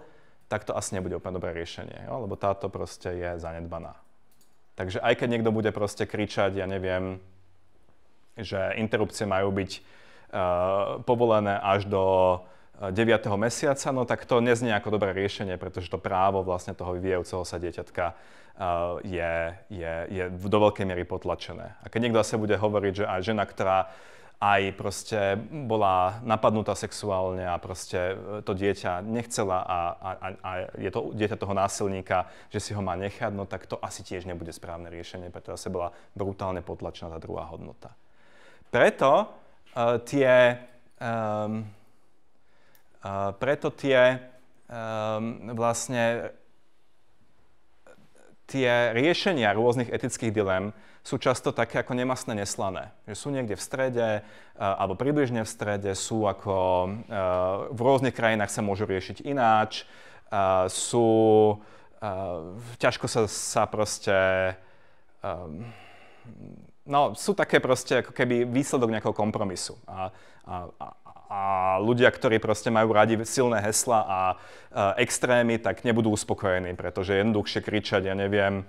tak to asi nebude úplne dobré riešenie, jo? Lebo táto proste je zanedbaná. Takže aj keď niekto bude proste kričať, ja neviem, že interrupcie majú byť povolené až do 9. mesiaca, no tak to neznie ako dobré riešenie, pretože to právo vlastne toho vyvíjajúceho sa dieťatka je do veľkej miery potlačené. A keď niekto zase bude hovoriť, že aj žena, ktorá aj proste bola napadnutá sexuálne a proste to dieťa nechcela a je to dieťa toho násilníka, že si ho má nechať, no tak to asi tiež nebude správne riešenie, pretože zase bola brutálne potlačená tá druhá hodnota. Preto tie riešenia rôznych etických dilem sú často také ako nemastné, neslané. Že sú niekde v strede, alebo približne v strede, sú ako v rôznych krajinách sa môžu riešiť ináč, ťažko sa proste, sú také proste ako keby výsledok nejakého kompromisu. A ľudia, ktorí proste majú radi silné hesla a extrémy, tak nebudú uspokojení, pretože je jednoduchšie kričať, ja neviem,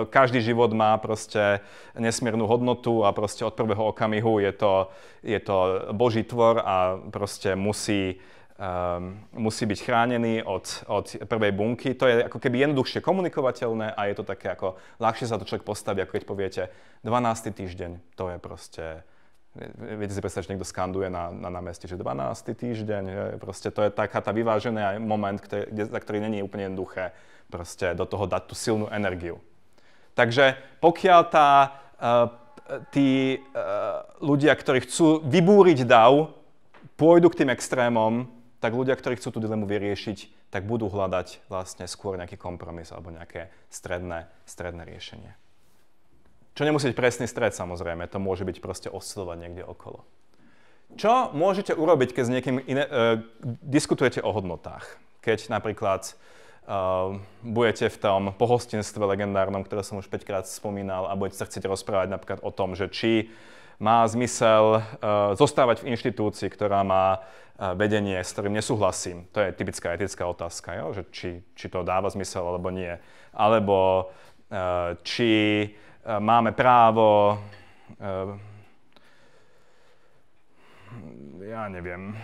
každý život má proste nesmiernu hodnotu a proste od prvého okamihu je to Boží tvor a proste musí byť chránený od prvej bunky. To je ako keby jednoduchšie komunikovateľné a je to také ako ľahšie sa to človek postaví, ako keď poviete 12. týždeň, to je proste. Viete si predstaviť, že niekto skanduje na námestí, že 12. týždeň, proste to je taká tá vyvážený moment, za ktorý není úplne jednoduché proste do toho dať tú silnú energiu. Takže pokiaľ tí ľudia, ktorí chcú vybúriť dav, pôjdu k tým extrémom, tak ľudia, ktorí chcú tú dilemu vyriešiť, tak budú hľadať vlastne skôr nejaký kompromis alebo nejaké stredné riešenie. Čo nemusí byť presný stred, samozrejme, to môže byť proste oscilovať niekde okolo. Čo môžete urobiť, keď s niekým diskutujete o hodnotách? Keď napríklad budete v tom pohostinstve legendárnom, ktoré som už 5-krát spomínal, a budete sa chcieť rozprávať napríklad o tom, že či má zmysel zostávať v inštitúcii, ktorá má vedenie, s ktorým nesúhlasím. To je typická etická otázka, jo? Že či to dáva zmysel alebo nie. Alebo či máme právo, ja neviem,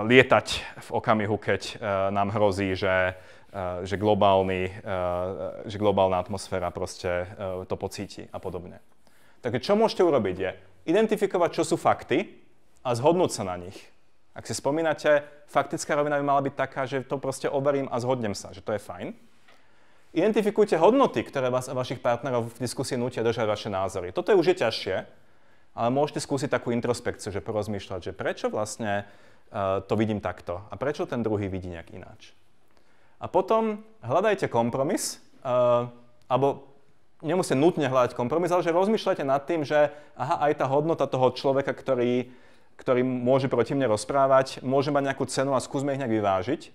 lietať v okamihu, keď nám hrozí, že globálna atmosféra proste to pocíti a podobne. Takže čo môžete urobiť je identifikovať, čo sú fakty a zhodnúť sa na nich. Ak si spomínate, faktická rovina by mala byť taká, že to proste overím a zhodnem sa, že to je fajn. Identifikujte hodnoty, ktoré vás a vašich partnerov v diskusii nútia držať vaše názory. Toto už je ťažšie, ale môžete skúsiť takú introspekciu, že porozmýšľať, že prečo vlastne to vidím takto a prečo ten druhý vidí nejak ináč. A potom hľadajte kompromis, alebo nemusíte nutne hľadať kompromis, ale že rozmýšľajte nad tým, že aj tá hodnota toho človeka, ktorý môže proti mne rozprávať, môže mať nejakú cenu a skúsme ich nejak vyvážiť.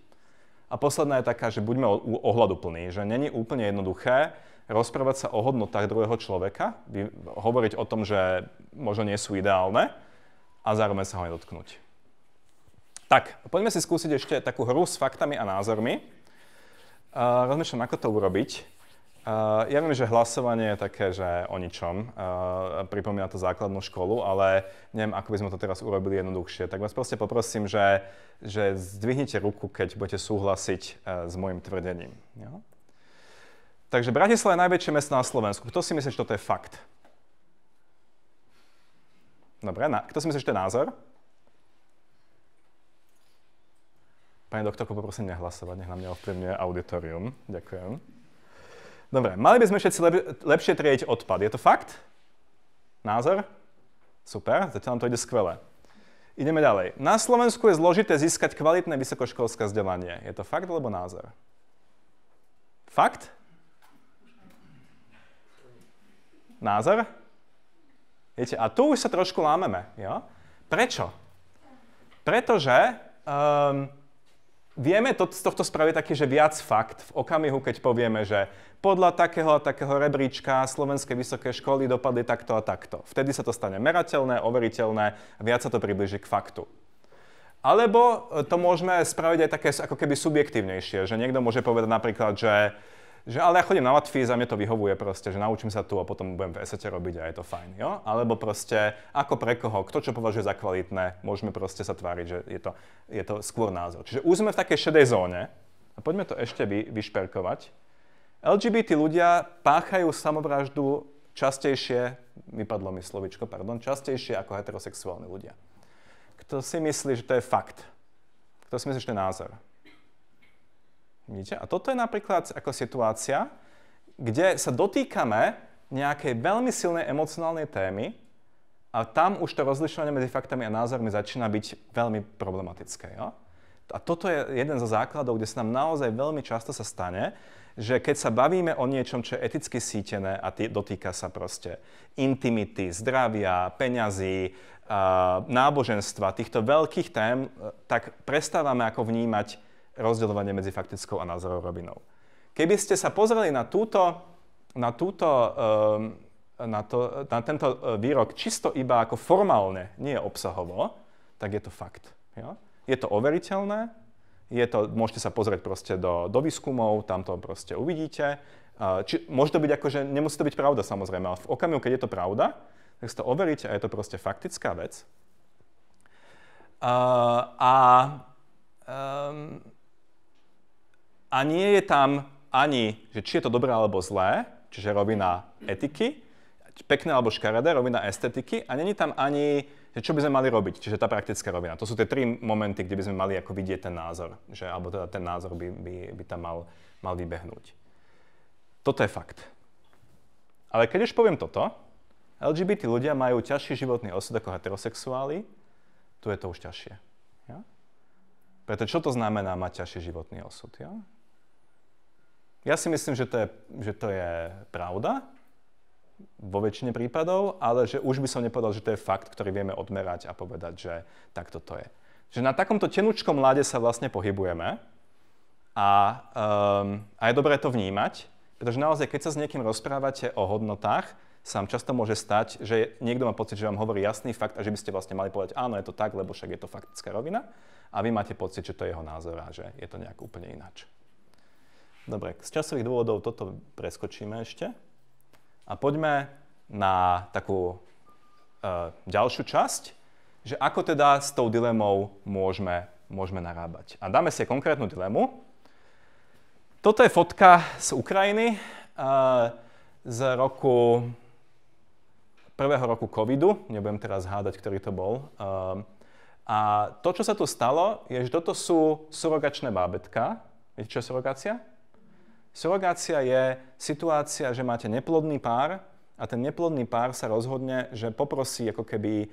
A posledná je taká, že buďme ohľaduplní, že není úplne jednoduché rozprávať sa o hodnotách druhého človeka, hovoriť o tom, že možno nie sú ideálne a zároveň sa ho nedotknúť. Tak, poďme si skúsiť ešte takú hru s faktami a názormi. Rozmýšľam, ako to urobiť. Ja viem, že hlasovanie je také, že o ničom. Pripomína to základnú školu, ale neviem, ako by sme to teraz urobili jednoduchšie. Tak vás proste poprosím, že zdvihnite ruku, keď budete súhlasiť s môjim tvrdením. Jo? Takže Bratislava je najväčšie mesto na Slovensku. Kto si myslí, že toto je fakt? Dobre, kto si myslí, že to je názor? Pani doktorko, poprosím nehlasovať, nech na mňa ovplyvňuje auditorium. Ďakujem. Dobre, mali by sme všetci lepšie triediť odpad. Je to fakt? Názor? Super, zatiaľ nám to ide skvele. Ideme ďalej. Na Slovensku je zložité získať kvalitné vysokoškolské vzdelanie. Je to fakt alebo názor? Fakt? Názor? Viete, a tu už sa trošku lámeme. Jo? Prečo? Pretože vieme z tohto spraviť taký, že viac fakt v okamihu, keď povieme, že podľa takého rebríčka slovenské vysoké školy dopadli takto a takto. Vtedy sa to stane merateľné, overiteľné a viac sa to priblíži k faktu. Alebo to môžeme spraviť aj také ako keby subjektívnejšie, že niekto môže povedať napríklad, že ale ja chodím na matfíz a mne to vyhovuje proste, že naučím sa tu a potom budem v esete robiť a je to fajn, jo? Alebo proste ako pre koho, kto čo považuje za kvalitné, môžeme proste sa tváriť, že je to skôr názor. Čiže už sme v takej šedej zóne a poďme to ešte vyšperkovať. LGBT ľudia páchajú samovraždu častejšie, vypadlo mi slovičko, častejšie ako heterosexuálni ľudia. Kto si myslí, že to je fakt? Kto si myslí, že to je názor? Vidíte? A toto je napríklad ako situácia, kde sa dotýkame nejakej veľmi silnej emocionálnej témy a tam už to rozlišovanie medzi faktami a názormi začína byť veľmi problematické. Jo? A toto je jeden zo základov, kde sa nám naozaj veľmi často sa stane, že keď sa bavíme o niečom, čo je eticky sítené a dotýka sa proste intimity, zdravia, peňazí, náboženstva, týchto veľkých tém, tak prestávame ako vnímať rozdeľovanie medzi faktickou a názorovou rovinou. Keby ste sa pozreli na tento výrok čisto iba ako formálne, nie obsahovo, tak je to fakt. Jo? Je to overiteľné, môžete sa pozrieť proste do výskumov, tam to proste uvidíte. Môže to byť ako, že nemusí to byť pravda samozrejme, ale v okamihu, keď je to pravda, tak si to overíte a je to proste faktická vec. A nie je tam ani, že či je to dobré alebo zlé, čiže rovina etiky, pekné alebo škaredé, rovina estetiky, a není tam ani, že čo by sme mali robiť, čiže tá praktická rovina. To sú tie tri momenty, kde by sme mali ako vidieť ten názor, alebo teda ten názor by tam mal vybehnúť. Toto je fakt. Ale keď už poviem toto, LGBT ľudia majú ťažší životný osud ako heterosexuáli, tu je to už ťažšie. Ja? Preto čo to znamená mať ťažší životný osud? Ja? Ja si myslím, že to je pravda. vo väčšine prípadov, ale že už by som nepovedal, že to je fakt, ktorý vieme odmerať a povedať, že takto to je. Že na takomto tenučkom ľade sa vlastne pohybujeme a je dobré to vnímať, pretože naozaj, keď sa s niekým rozprávate o hodnotách, sa vám často môže stať, že niekto má pocit, že vám hovorí jasný fakt a že by ste vlastne mali povedať, áno, je to tak, lebo však je to faktická rovina a vy máte pocit, že to je jeho názor a že je to nejak úplne ináč. Dobre, z časových dôvodov toto preskočíme ešte. A poďme na takú ďalšiu časť, že ako teda s tou dilemou môžeme narábať. A dáme si konkrétnu dilemu. Toto je fotka z Ukrajiny z prvého roku covidu. Nebudem teraz hádať, ktorý to bol. A to, čo sa tu stalo, je, že toto sú surogačné bábätká. Viete, čo je surogácia? Surogácia je situácia, že máte neplodný pár a ten neplodný pár sa rozhodne, že poprosí ako keby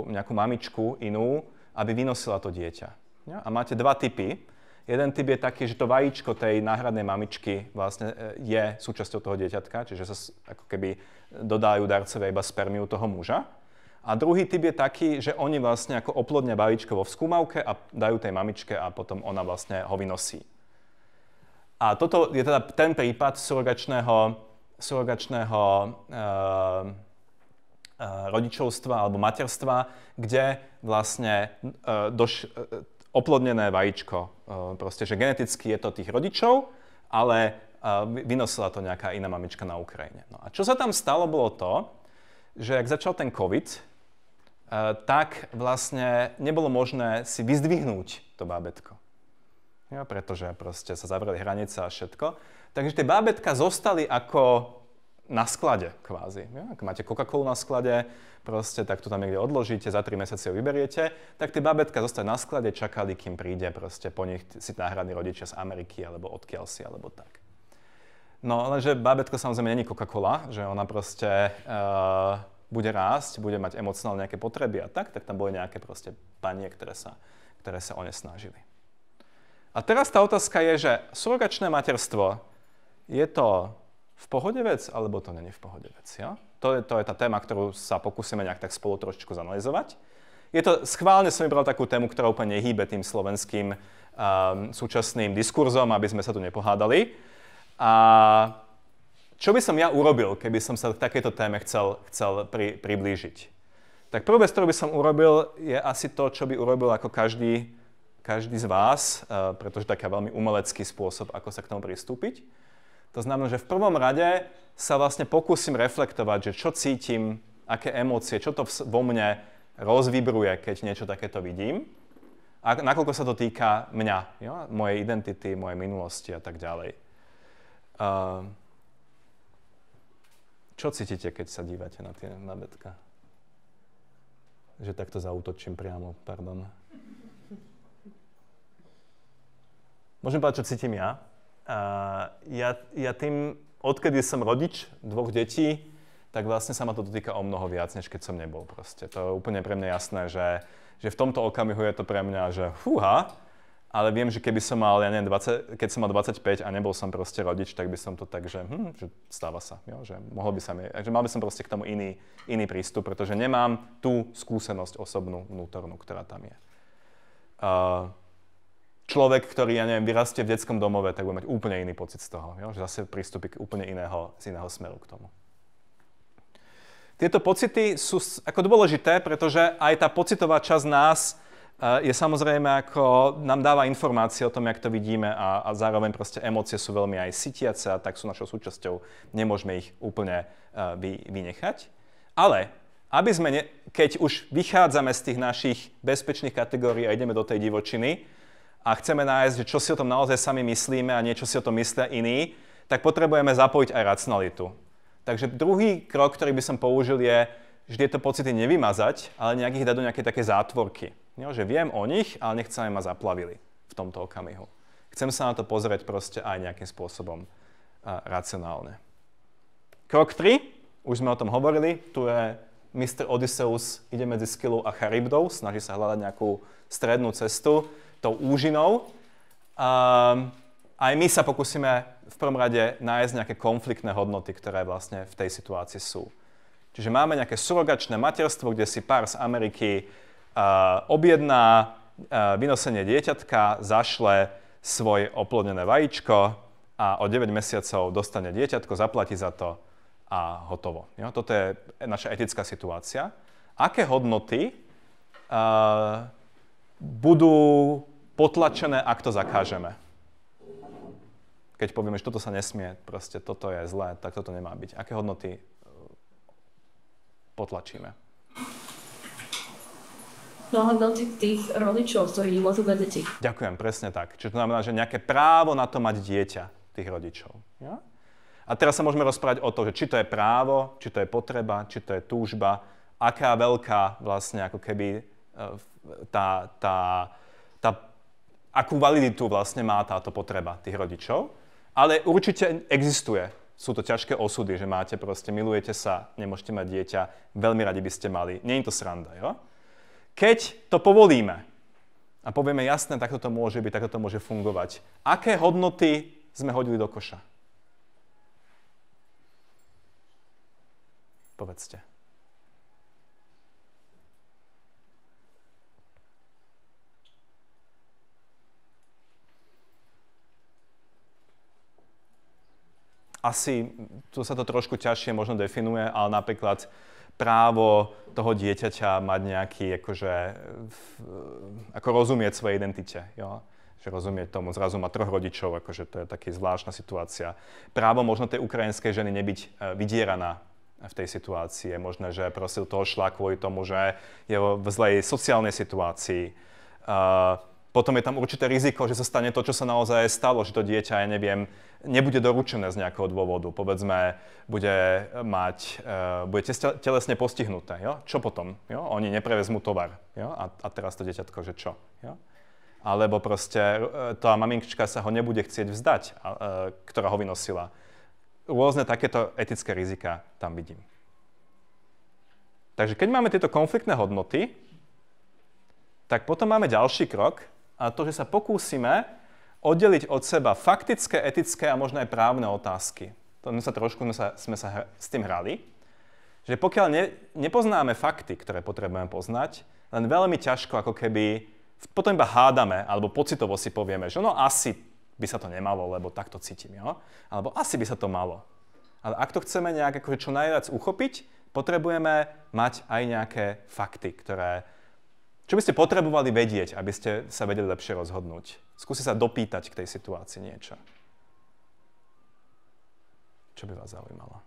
nejakú mamičku inú, aby vynosila to dieťa. Ja? A máte dva typy. Jeden typ je taký, že to vajíčko tej náhradnej mamičky vlastne je súčasťou toho dieťatka, čiže sa ako keby dodajú darcovia iba spermiu toho muža. A druhý typ je taký, že oni vlastne ako oplodnia vajíčko vo vskúmavke a dajú tej mamičke a potom ona vlastne ho vynosí. A toto je teda ten prípad surogačného rodičovstva alebo materstva, kde vlastne oplodnené vajíčko, proste, že geneticky je to tých rodičov, ale vynosila to nejaká iná mamička na Ukrajine. No a čo sa tam stalo, bolo to, že ak začal ten COVID, tak vlastne nebolo možné si vyzdvihnúť to bábätko. Ja, pretože proste sa zavreli hranice a všetko. Takže tie bábätka zostali ako na sklade kvázi. Ja, ak máte Coca-Colu na sklade, proste, tak to tam niekde odložíte, za 3 mesiace ho vyberiete, tak tie bábätka zostali na sklade, čakali, kým príde proste po nich si náhradní rodičia z Ameriky, alebo odkiaľ si, alebo tak. No, lenže bábätko samozrejme není Coca-Cola, že ona proste bude rásť, bude mať emocionálne nejaké potreby a tak tam boli nejaké proste panie, ktoré sa o ne snažili. A teraz tá otázka je, že surogačné materstvo, je to v pohode vec, alebo to není v pohode vec? Ja? To je tá téma, ktorú sa pokúsime nejak tak spolu trošičku zanalyzovať. Schválne som vybral takú tému, ktorá úplne nehýbe tým slovenským súčasným diskurzom, aby sme sa tu nepohádali. A čo by som ja urobil, keby som sa k takejto téme chcel priblížiť? Tak prvú vec, ktorú by som urobil, je asi to, čo by urobil ako každý z vás, pretože taký veľmi umelecký spôsob, ako sa k tomu pristúpiť. To znamená, že v prvom rade sa vlastne pokúsim reflektovať, že čo cítim, aké emócie, čo to vo mne rozvibruje, keď niečo takéto vidím. A nakoľko sa to týka mňa, jo? Mojej identity, mojej minulosti a tak ďalej. Čo cítite, keď sa dívate na tie bábätká? Že takto zaútočím priamo, pardon. Môžem povedať, čo cítim ja. Ja tým, odkedy som rodič 2 detí, tak vlastne sa ma to dotýka o mnoho viac, než keď som nebol proste. To je úplne pre mňa jasné, že v tomto okamihu je to pre mňa, že fúha, ale viem, že keby som mal, keď som mal 25 a nebol som proste rodič, tak by som to tak, že stáva sa, jo? Že mohol by sa mi, že mal by som proste k tomu iný prístup, pretože nemám tú skúsenosť osobnú, vnútornú, ktorá tam je. Človek, ktorý, vyrastie v detskom domove, tak bude mať úplne iný pocit z toho, jo? Že zase prístupí k úplne z iného smeru k tomu. Tieto pocity sú ako dôležité, pretože aj tá pocitová časť nás je samozrejme ako nám dáva informácie o tom, jak to vidíme a zároveň proste emócie sú veľmi aj sytiace a tak sú našou súčasťou. Nemôžeme ich úplne vynechať. Ale keď už vychádzame z tých našich bezpečných kategórií a ideme do tej divočiny a chceme nájsť, že čo si o tom naozaj sami myslíme a niečo si o tom myslia iní, tak potrebujeme zapojiť aj racionalitu. Takže druhý krok, ktorý by som použil, je, že tieto pocity nevymazať, ale nejak ich dať do nejakej také zátvorky. Jo, že viem o nich, ale nechcem, aby ma zaplavili v tomto okamihu. Chcem sa na to pozrieť proste aj nejakým spôsobom racionálne. Krok 3, už sme o tom hovorili, tu je Mr. Odysseus, ide medzi Skyllou a Charybdou, snaží sa hľadať nejakú strednú cestu tou úžinou. aj my sa pokúsime v prvom rade nájsť nejaké konfliktné hodnoty, ktoré vlastne v tej situácii sú. Čiže máme nejaké surogačné materstvo, kde si pár z Ameriky objedná vynosenie dieťatka, zašle svoje oplodnené vajíčko a o 9 mesiacov dostane dieťatko, zaplatí za to a hotovo. Jo? Toto je naša etická situácia. Aké hodnoty budú potlačené, ak to zakážeme? Keď povieme, že toto sa nesmie, proste toto je zlé, tak toto nemá byť. Aké hodnoty potlačíme? No hodnoty tých rodičov, ktorí môžu mať deti. Ďakujem, presne tak. Čiže to znamená, že nejaké právo na to mať dieťa tých rodičov. Ja? A teraz sa môžeme rozprávať o to, že či to je právo, či to je potreba, či to je túžba, aká veľká vlastne ako keby akú validitu vlastne má táto potreba tých rodičov. Ale určite existuje. Sú to ťažké osudy, že máte proste, milujete sa, nemôžete mať dieťa, veľmi radi by ste mali. Nie je to sranda, jo? Keď to povolíme a povieme jasné, takto to môže byť, takto to môže fungovať, aké hodnoty sme hodili do koša? Povedzte. Asi tu sa to trošku ťažšie možno definuje, ale napríklad právo toho dieťaťa mať nejaký, ako rozumieť svojej identite, jo? Že rozumieť tomu, zrazu má 3 rodičov, akože to je taký zvláštna situácia. Právo možno tej ukrajinskej ženy nebyť vydieraná v tej situácii. Je možné, že proste do toho šla kvôli tomu, že je v zlej sociálnej situácii. Potom je tam určité riziko, že sa stane to, čo sa naozaj stalo, že to dieťa, ja neviem, nebude doručené z nejakého dôvodu. Povedzme, bude telesne postihnuté. Jo? Čo potom? Jo? Oni neprevezmú tovar. Jo? A teraz to dieťatko, že čo? Jo? Alebo proste tá maminčka sa ho nebude chcieť vzdať, ktorá ho vynosila. Rôzne takéto etické rizika tam vidím. Takže keď máme tieto konfliktné hodnoty, tak potom máme ďalší krok, a to, že sa pokúsime oddeliť od seba faktické, etické a možno aj právne otázky. To sme sa s tým hrali. Že pokiaľ nepoznáme fakty, ktoré potrebujeme poznať, len veľmi ťažko ako keby potom iba hádame, alebo pocitovo si povieme, že no asi by sa to nemalo, lebo takto cítim, jo? Alebo asi by sa to malo. Ale ak to chceme nejak akože čo najviac uchopiť, potrebujeme mať aj nejaké fakty, čo by ste potrebovali vedieť, aby ste sa vedeli lepšie rozhodnúť? Skúste sa dopýtať k tej situácii niečo. Čo by vás zaujímalo?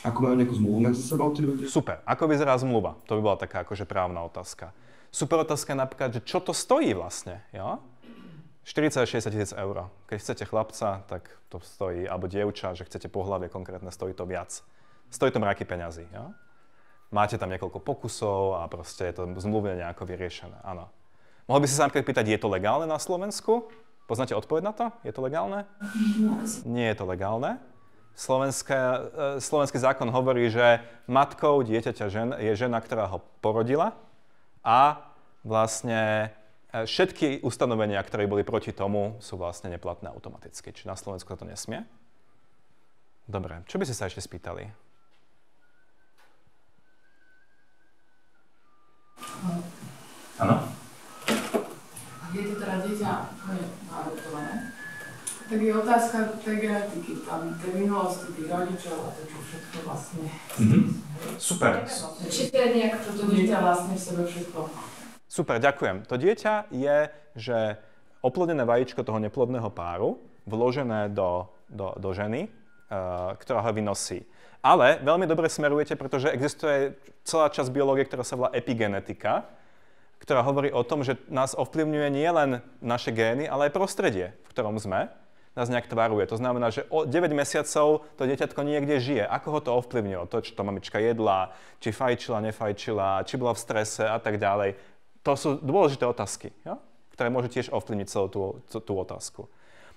Ako majú nejakú zmluvu medzi sebou tí ľudia? Super. Ako vyzerá zmluva? To by bola taká akože právna otázka. Super otázka je napríklad, že čo to stojí vlastne? Jo? 40-60 tisíc eur. Keď chcete chlapca, tak to stojí, alebo dievča, že chcete pohlavie konkrétne, stojí to viac. Stojí to mraky peňazí. Ja? Máte tam niekoľko pokusov a proste je to zmluvne nejako vyriešené. Áno. Mohol by si sa napríklad pýtať, je to legálne na Slovensku? Poznáte odpoveď na to? Je to legálne? Nie je to legálne. Slovenský zákon hovorí, že matkou dieťaťa je žena, ktorá ho porodila a vlastne všetky ustanovenia, ktoré boli proti tomu, sú vlastne neplatné automaticky. Čiže na Slovensku to nesmie. Dobre, čo by ste sa ešte spýtali? Áno? Ak je to teda dieťa adoptované, tak je otázka tej genetiky, tam tej minulosti, tých rodičov a to, čo všetko vlastne. Super. Či to je nejak toto dieťa vlastne v sebe všetko. Super, ďakujem. To dieťa je, že oplodnené vajíčko toho neplodného páru, vložené do ženy, ktorá ho vynosí. Ale veľmi dobre smerujete, pretože existuje celá časť biológie, ktorá sa volá epigenetika, ktorá hovorí o tom, že nás ovplyvňuje nielen naše gény, ale aj prostredie, v ktorom sme. Nás nejak tvaruje. To znamená, že o 9 mesiacov to dieťatko niekde žije. Ako ho to ovplyvnilo? To, čo to mamička jedla, či fajčila, nefajčila, či bola v strese a tak ďalej. To sú dôležité otázky, jo? Ktoré môžu tiež ovplyvniť celú tú otázku.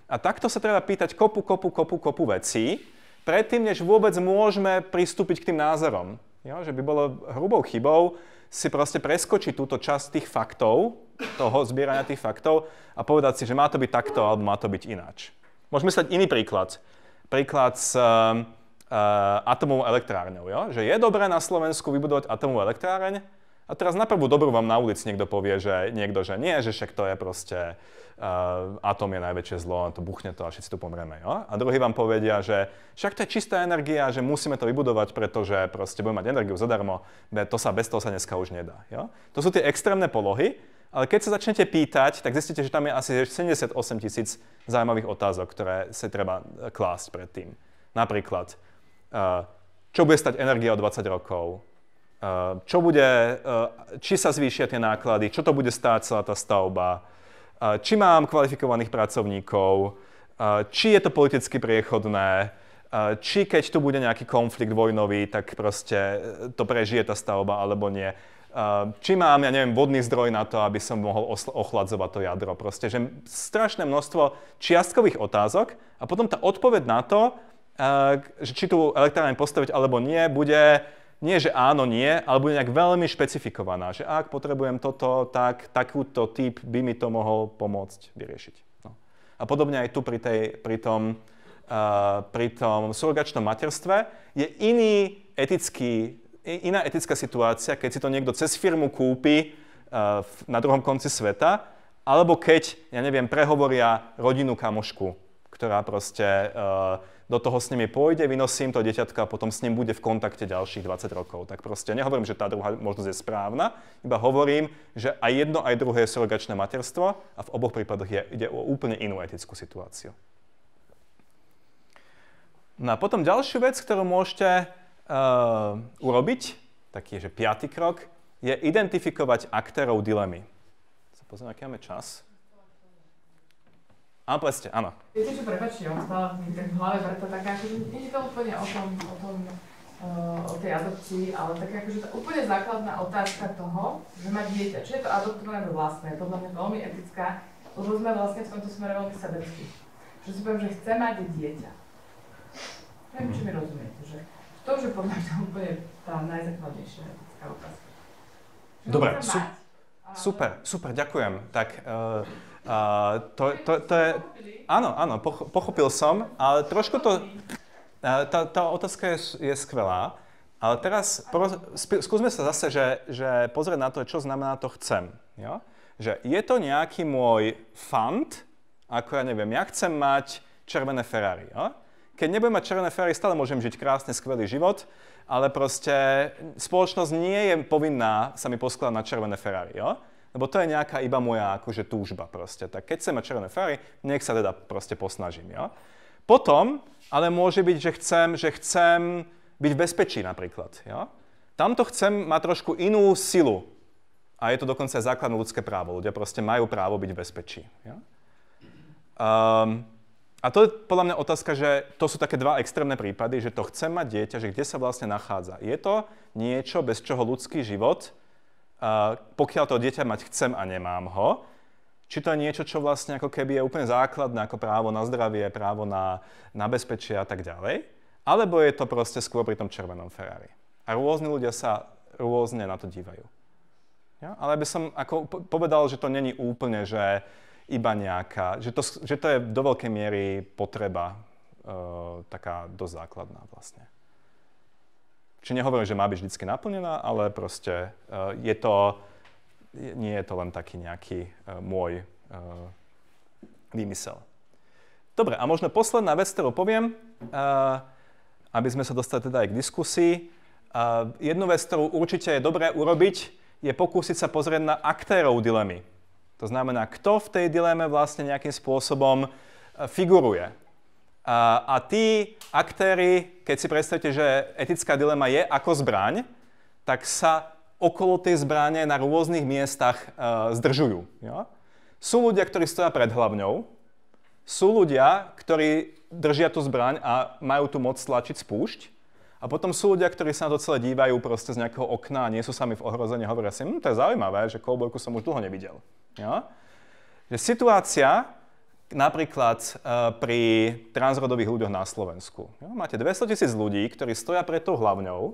A takto sa treba pýtať kopu vecí, predtým, než vôbec môžeme pristúpiť k tým názorom. Jo? Že by bolo hrubou chybou si proste preskočiť túto časť tých faktov, toho zbierania tých faktov a povedať si, že má to byť takto alebo má to byť ináč. Môžeme si dať iný príklad. Príklad s atomovou elektrárňou. Jo? Že je dobré na Slovensku vybudovať atomovú elektráreň a teraz na prvú dobrú vám na ulici niekto povie, že niekto, že nie, že však to je proste atóm je najväčšie zlo, a to buchne to a všetci tu pomreme. Jo? A druhý vám povedia, že však to je čistá energia, že musíme to vybudovať, pretože proste budeme mať energiu zadarmo, bez toho sa dneska už nedá. Jo? To sú tie extrémne polohy, ale keď sa začnete pýtať, tak zistíte, že tam je asi 78 000 zaujímavých otázok, ktoré sa treba klásť predtým. Napríklad, čo bude stať energia o 20 rokov, či sa zvýšia tie náklady, čo to bude stáť celá tá stavba, či mám kvalifikovaných pracovníkov, či je to politicky priechodné, či keď tu bude nejaký konflikt vojnový, tak proste to prežije tá stavba alebo nie. Či mám, ja neviem, vodný zdroj na to, aby som mohol ochladzovať to jadro. Proste, že strašné množstvo čiastkových otázok a potom tá odpoveď na to, že či tú elektráreň postaviť alebo nie, bude nie, že áno, nie, ale bude nejak veľmi špecifikovaná, že ak potrebujem toto, tak takúto typ by mi to mohol pomôcť vyriešiť. No. A podobne aj tu pri tom surrogačnom materstve je iná etická situácia, keď si to niekto cez firmu kúpi na druhom konci sveta, alebo keď, ja neviem, prehovoria rodinu kamošku, ktorá proste do toho s nimi pôjde, vynosím to dieťatko a potom s ním bude v kontakte ďalších 20 rokov. Tak proste nehovorím, že tá druhá možnosť je správna, iba hovorím, že aj jedno, aj druhé je surrogačné materstvo a v oboch prípadoch ide o úplne inú etickú situáciu. No a potom ďalšiu vec, ktorú môžete urobiť, taký že 5. krok, je identifikovať aktérov dilemy. Sa pozriem, aký máme čas. Áno, povedzte, áno. Viete čo, prepáčte, on stále mi tak v hlave vrta taká, že nie je to úplne o tej adopcii, ale taká akože tá úplne základná otázka toho, že mať dieťa. Či je to adoptované vlastné, je podľa mňa veľmi etická, lebo sme vlastne v tomto smere veľmi sebeckí. Že si poviem, že chcem mať dieťa. Neviem, či mi rozumiete, že to už je podľa mňa úplne tá najzákladnejšia etická otázka. Dobre, super, ďakujem. Tak to je... Áno, pochopil som, ale trošku to... Tá otázka je skvelá, ale teraz skúsme sa zase, že pozrieť na to, čo znamená to chcem. Jo? Že je to nejaký môj fund, ako ja neviem, ja chcem mať červené Ferrari. Jo? Keď nebudem mať červené Ferrari, stále môžem žiť krásne, skvelý život, ale proste spoločnosť nie je povinná sa mi poskladať na červené Ferrari. Jo? Lebo to je nejaká iba moja akože túžba proste. Tak keď chcem mať červené Ferrari, nech sa teda proste posnažím. Jo? Potom ale môže byť, že chcem byť v bezpečí napríklad. Jo? Tamto chcem mať trošku inú silu. A je to dokonca aj základné ľudské právo. Ľudia proste majú právo byť v bezpečí. Jo? A to je podľa mňa otázka, že to sú také dva extrémne prípady, že to chcem mať dieťa, že kde sa vlastne nachádza. Je to niečo, bez čoho ľudský život, pokiaľ to dieťa mať chcem a nemám ho, či to je niečo, čo vlastne ako keby je úplne základné, ako právo na zdravie, právo na bezpečie a tak ďalej, alebo je to proste skôr pri tom červenom Ferrari. A rôzni ľudia sa rôzne na to dívajú. Ja? Ale by som ako povedal, že to není úplne, že iba nejaká, že to je do veľkej miery potreba taká dosť základná vlastne. Čiže nehovorím, že má byť vždy naplnená, ale proste nie je to len taký nejaký môj výmysel. Dobre, a možno posledná vec, ktorú poviem, aby sme sa dostali teda aj k diskusii. Jednu vec, ktorú určite je dobré urobiť, je pokúsiť sa pozrieť na aktérov dilemy. To znamená, kto v tej dileme vlastne nejakým spôsobom figuruje. A tí aktéri, keď si predstavíte, že etická dilema je ako zbraň, tak sa okolo tej zbrane na rôznych miestach zdržujú. Jo? Sú ľudia, ktorí stoja pred hlavňou, sú ľudia, ktorí držia tú zbraň a majú tu moc tlačiť spúšť, a potom sú ľudia, ktorí sa na to celé dívajú proste z nejakého okna a nie sú sami v ohrození a hovoria si, to je zaujímavé, že koubojku som už dlho nevidel. Jo? Že situácia napríklad pri transrodových ľuďoch na Slovensku. Jo? Máte 200 000 ľudí, ktorí stoja pred tou hlavňou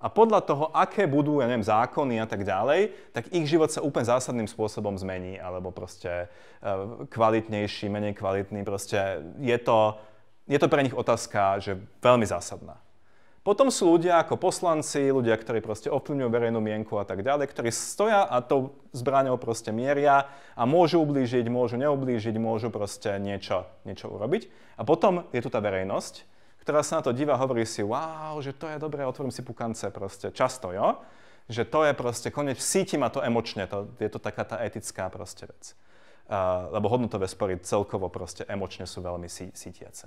a podľa toho, aké budú, ja neviem, zákony a tak ďalej, tak ich život sa úplne zásadným spôsobom zmení, alebo proste kvalitnejší, menej kvalitný, proste je to pre nich otázka, že veľmi zásadná. Potom sú ľudia ako poslanci, ľudia, ktorí proste ovplyvňujú verejnú mienku a tak ďalej, ktorí stoja a tou zbraňou proste mieria a môžu ublížiť, môžu neublížiť, môžu proste niečo urobiť. A potom je tu tá verejnosť, ktorá sa na to díva a hovorí si, wow, že to je dobré, otvorím si pukance proste, často, jo? Že to je proste, konec, síti ma to emočne, je to taká tá etická proste vec. Lebo hodnotové spory celkovo proste emočne sú veľmi sítiace.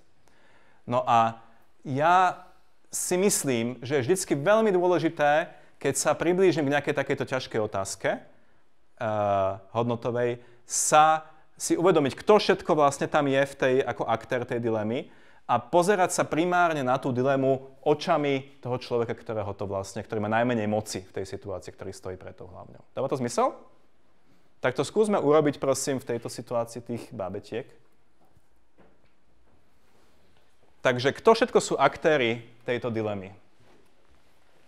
No a ja si myslím, že je vždycky veľmi dôležité, keď sa priblížim k nejakej takejto ťažkej otázke hodnotovej, si uvedomiť, kto všetko vlastne tam je ako aktér tej dilemy, a pozerať sa primárne na tú dilemu očami toho človeka, ktorý má najmenej moci v tej situácii, ktorý stojí pred tou hlavňou. Dáva to zmysel? Tak to skúsme urobiť, prosím, v tejto situácii tých bábetiek. Takže kto všetko sú aktéri tejto dilemy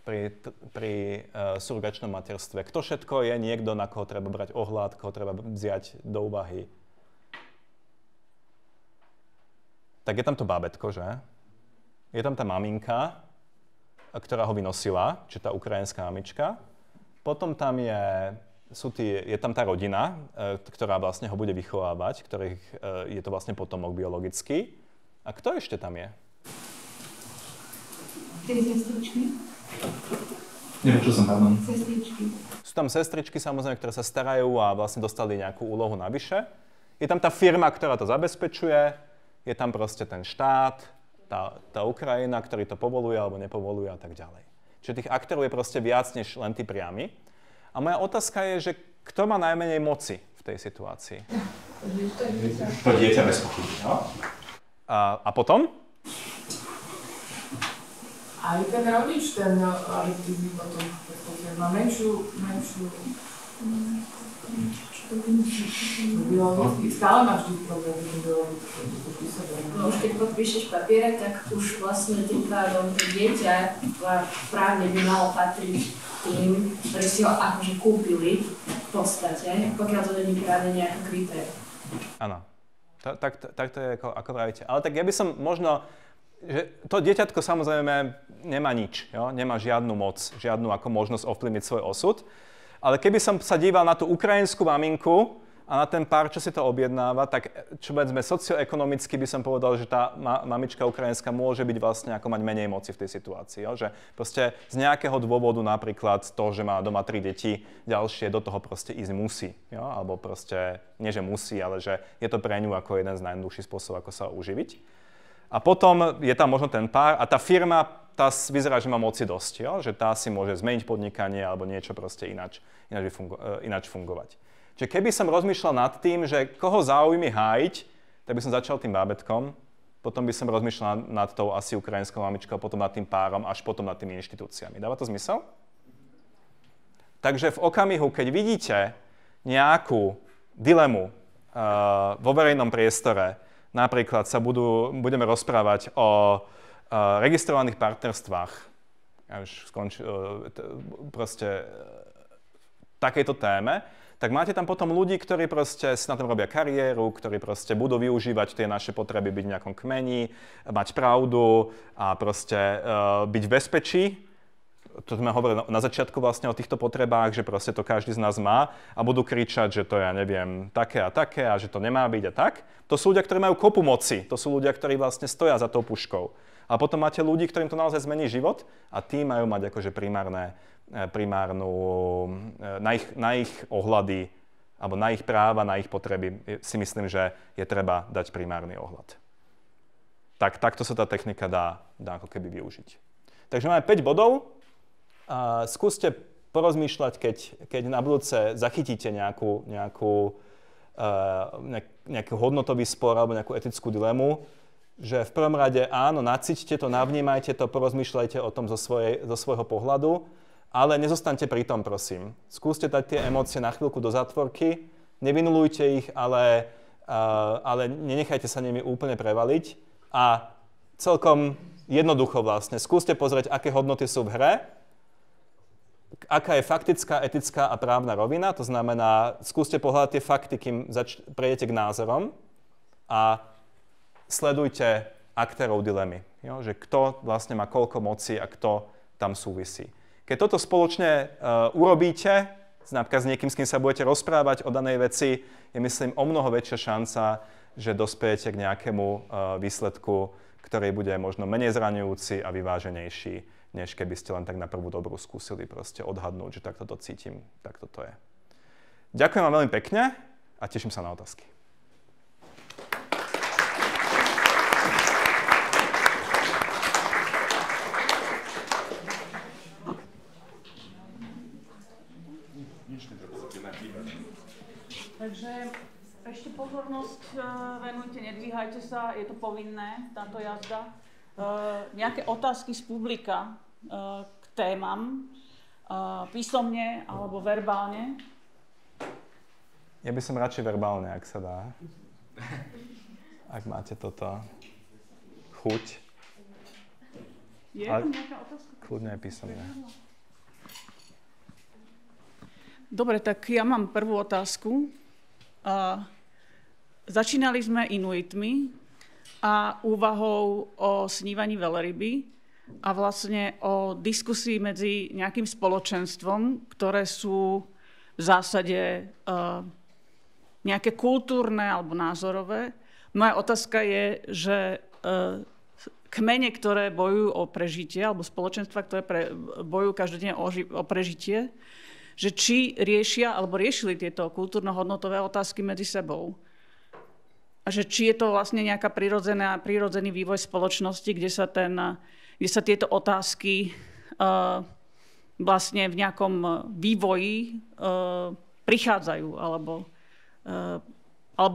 pri surrogačnom materstve? Kto všetko je niekto, na koho treba brať ohľad, koho treba vziať do úvahy? Tak je tam to bábätko, že? Je tam tá maminka, ktorá ho vynosila, čiže tá ukrajinská mamička. Potom tam je tam tá rodina, ktorá vlastne ho bude vychovávať, ktorých je to vlastne potomok biologický. A kto ešte tam je? Tri sestričky. Nepočul som, pardon. Sestričky. Sú tam sestričky, samozrejme, ktoré sa starajú a vlastne dostali nejakú úlohu navyše. Je tam tá firma, ktorá to zabezpečuje. Je tam proste ten štát, tá Ukrajina, ktorý to povoluje alebo nepovoluje a tak ďalej. Čiže tých aktérov je proste viac než len tí priami. A moja otázka je, že kto má najmenej moci v tej situácii? To dieťa bez pochyby, no? A potom? Aj ten rodič, ale potom má menšiu stále máš vždy problém, už keď podpíšeš papiere, tak už vlastne tým pádom to dieťa právne by malo patriť tým, ktorí si ho akože kúpili v podstate, pokiaľ to není právne nejaké kryté. Áno, tak to je ako pravíte. Ale tak ja by som možno, že to dieťatko samozrejme nemá nič, jo? Nemá žiadnu moc, žiadnu ako možnosť ovplyvniť svoj osud. Ale keby som sa díval na tú ukrajinskú maminku a na ten pár, čo si to objednáva, tak čo povedzme socioekonomicky by som povedal, že tá mamička ukrajinská môže byť vlastne ako mať menej moci v tej situácii. Jo? Že proste z nejakého dôvodu, napríklad to, že má doma 3 deti, ďalšie do toho proste ísť musí. Jo? Alebo proste, nie že musí, ale že je to pre ňu ako jeden z najjednoduchších spôsobov, ako sa uživiť. A potom je tam možno ten pár a tá firma, tá vyzerá, že má moci dosť, jo? Že tá si môže zmeniť podnikanie alebo niečo proste ináč fungovať. Čiže keby som rozmýšľal nad tým, že koho záujmy hájiť, tak by som začal tým bábätkom, potom by som rozmýšľal nad tou asi ukrajinskou mamičkou, potom nad tým párom, až potom nad tými inštitúciami. Dáva to zmysel? Takže v okamihu, keď vidíte nejakú dilemu vo verejnom priestore, napríklad sa budeme rozprávať o registrovaných partnerstvách, ja už proste takejto téme, tak máte tam potom ľudí, ktorí proste si na tom robia kariéru, ktorí proste budú využívať tie naše potreby byť v nejakom kmeni, mať pravdu a proste byť v bezpečí. To sme hovorili na začiatku vlastne o týchto potrebách, že proste to každý z nás má a budú kričať, že to ja neviem také a že to nemá byť a tak. To sú ľudia, ktorí majú kopu moci, to sú ľudia, ktorí vlastne stoja za tou puškou. A potom máte ľudí, ktorým to naozaj zmení život a tí majú mať akože primárnu, na ich ohľady alebo na ich práva, na ich potreby si myslím, že je treba dať primárny ohľad. Takto sa tá technika dá ako keby využiť. Takže máme 5 bodov. Skúste porozmýšľať, keď na budúce zachytíte nejaký hodnotový spor alebo nejakú etickú dilemu, že v prvom rade áno, nacíťte to, navnímajte to, porozmýšľajte o tom zo svojho pohľadu, ale nezostaňte pri tom, prosím. Skúste dať tie emócie na chvíľku do zátvorky, nevynulujte ich, ale nenechajte sa nimi úplne prevaliť a celkom jednoducho vlastne skúste pozrieť, aké hodnoty sú v hre aká je faktická, etická a právna rovina, to znamená, skúste pohľadať tie fakty, kým prejdete k názorom a sledujte aktérov dilemy, jo? Že kto vlastne má koľko moci a kto tam súvisí. Keď toto spoločne urobíte, napríklad s niekým, s kým sa budete rozprávať o danej veci, je, myslím, o mnoho väčšia šanca, že dospejete k nejakému výsledku, ktorý bude možno menej zraňujúci a vyváženejší, než keby ste len tak na prvú dobrú skúsili proste odhadnúť, že takto to cítim, takto to je. Ďakujem vám veľmi pekne a teším sa na otázky. Takže ešte pozornosť venujte, nedvíhajte sa, je to povinné, táto jazda. Nejaké otázky z publika k témam, písomne alebo verbálne? Ja by som radšej verbálne, ak sa dá. Ak máte toto chuť. Je tam nejaká otázka? Kľudne aj písomne. Dobre, tak ja mám prvú otázku. Začínali sme Inuitmi a úvahou o snívaní veľryby a vlastne o diskusii medzi nejakým spoločenstvom, ktoré sú v zásade nejaké kultúrne alebo názorové. Moja otázka je, že kmene, ktoré bojujú o prežitie, alebo spoločenstva, ktoré bojujú každodenne o prežitie, že či riešia alebo riešili tieto kultúrno-hodnotové otázky medzi sebou. A že či je to vlastne nejaká prirodzený vývoj spoločnosti, kde sa tieto otázky vlastne v nejakom vývoji prichádzajú, alebo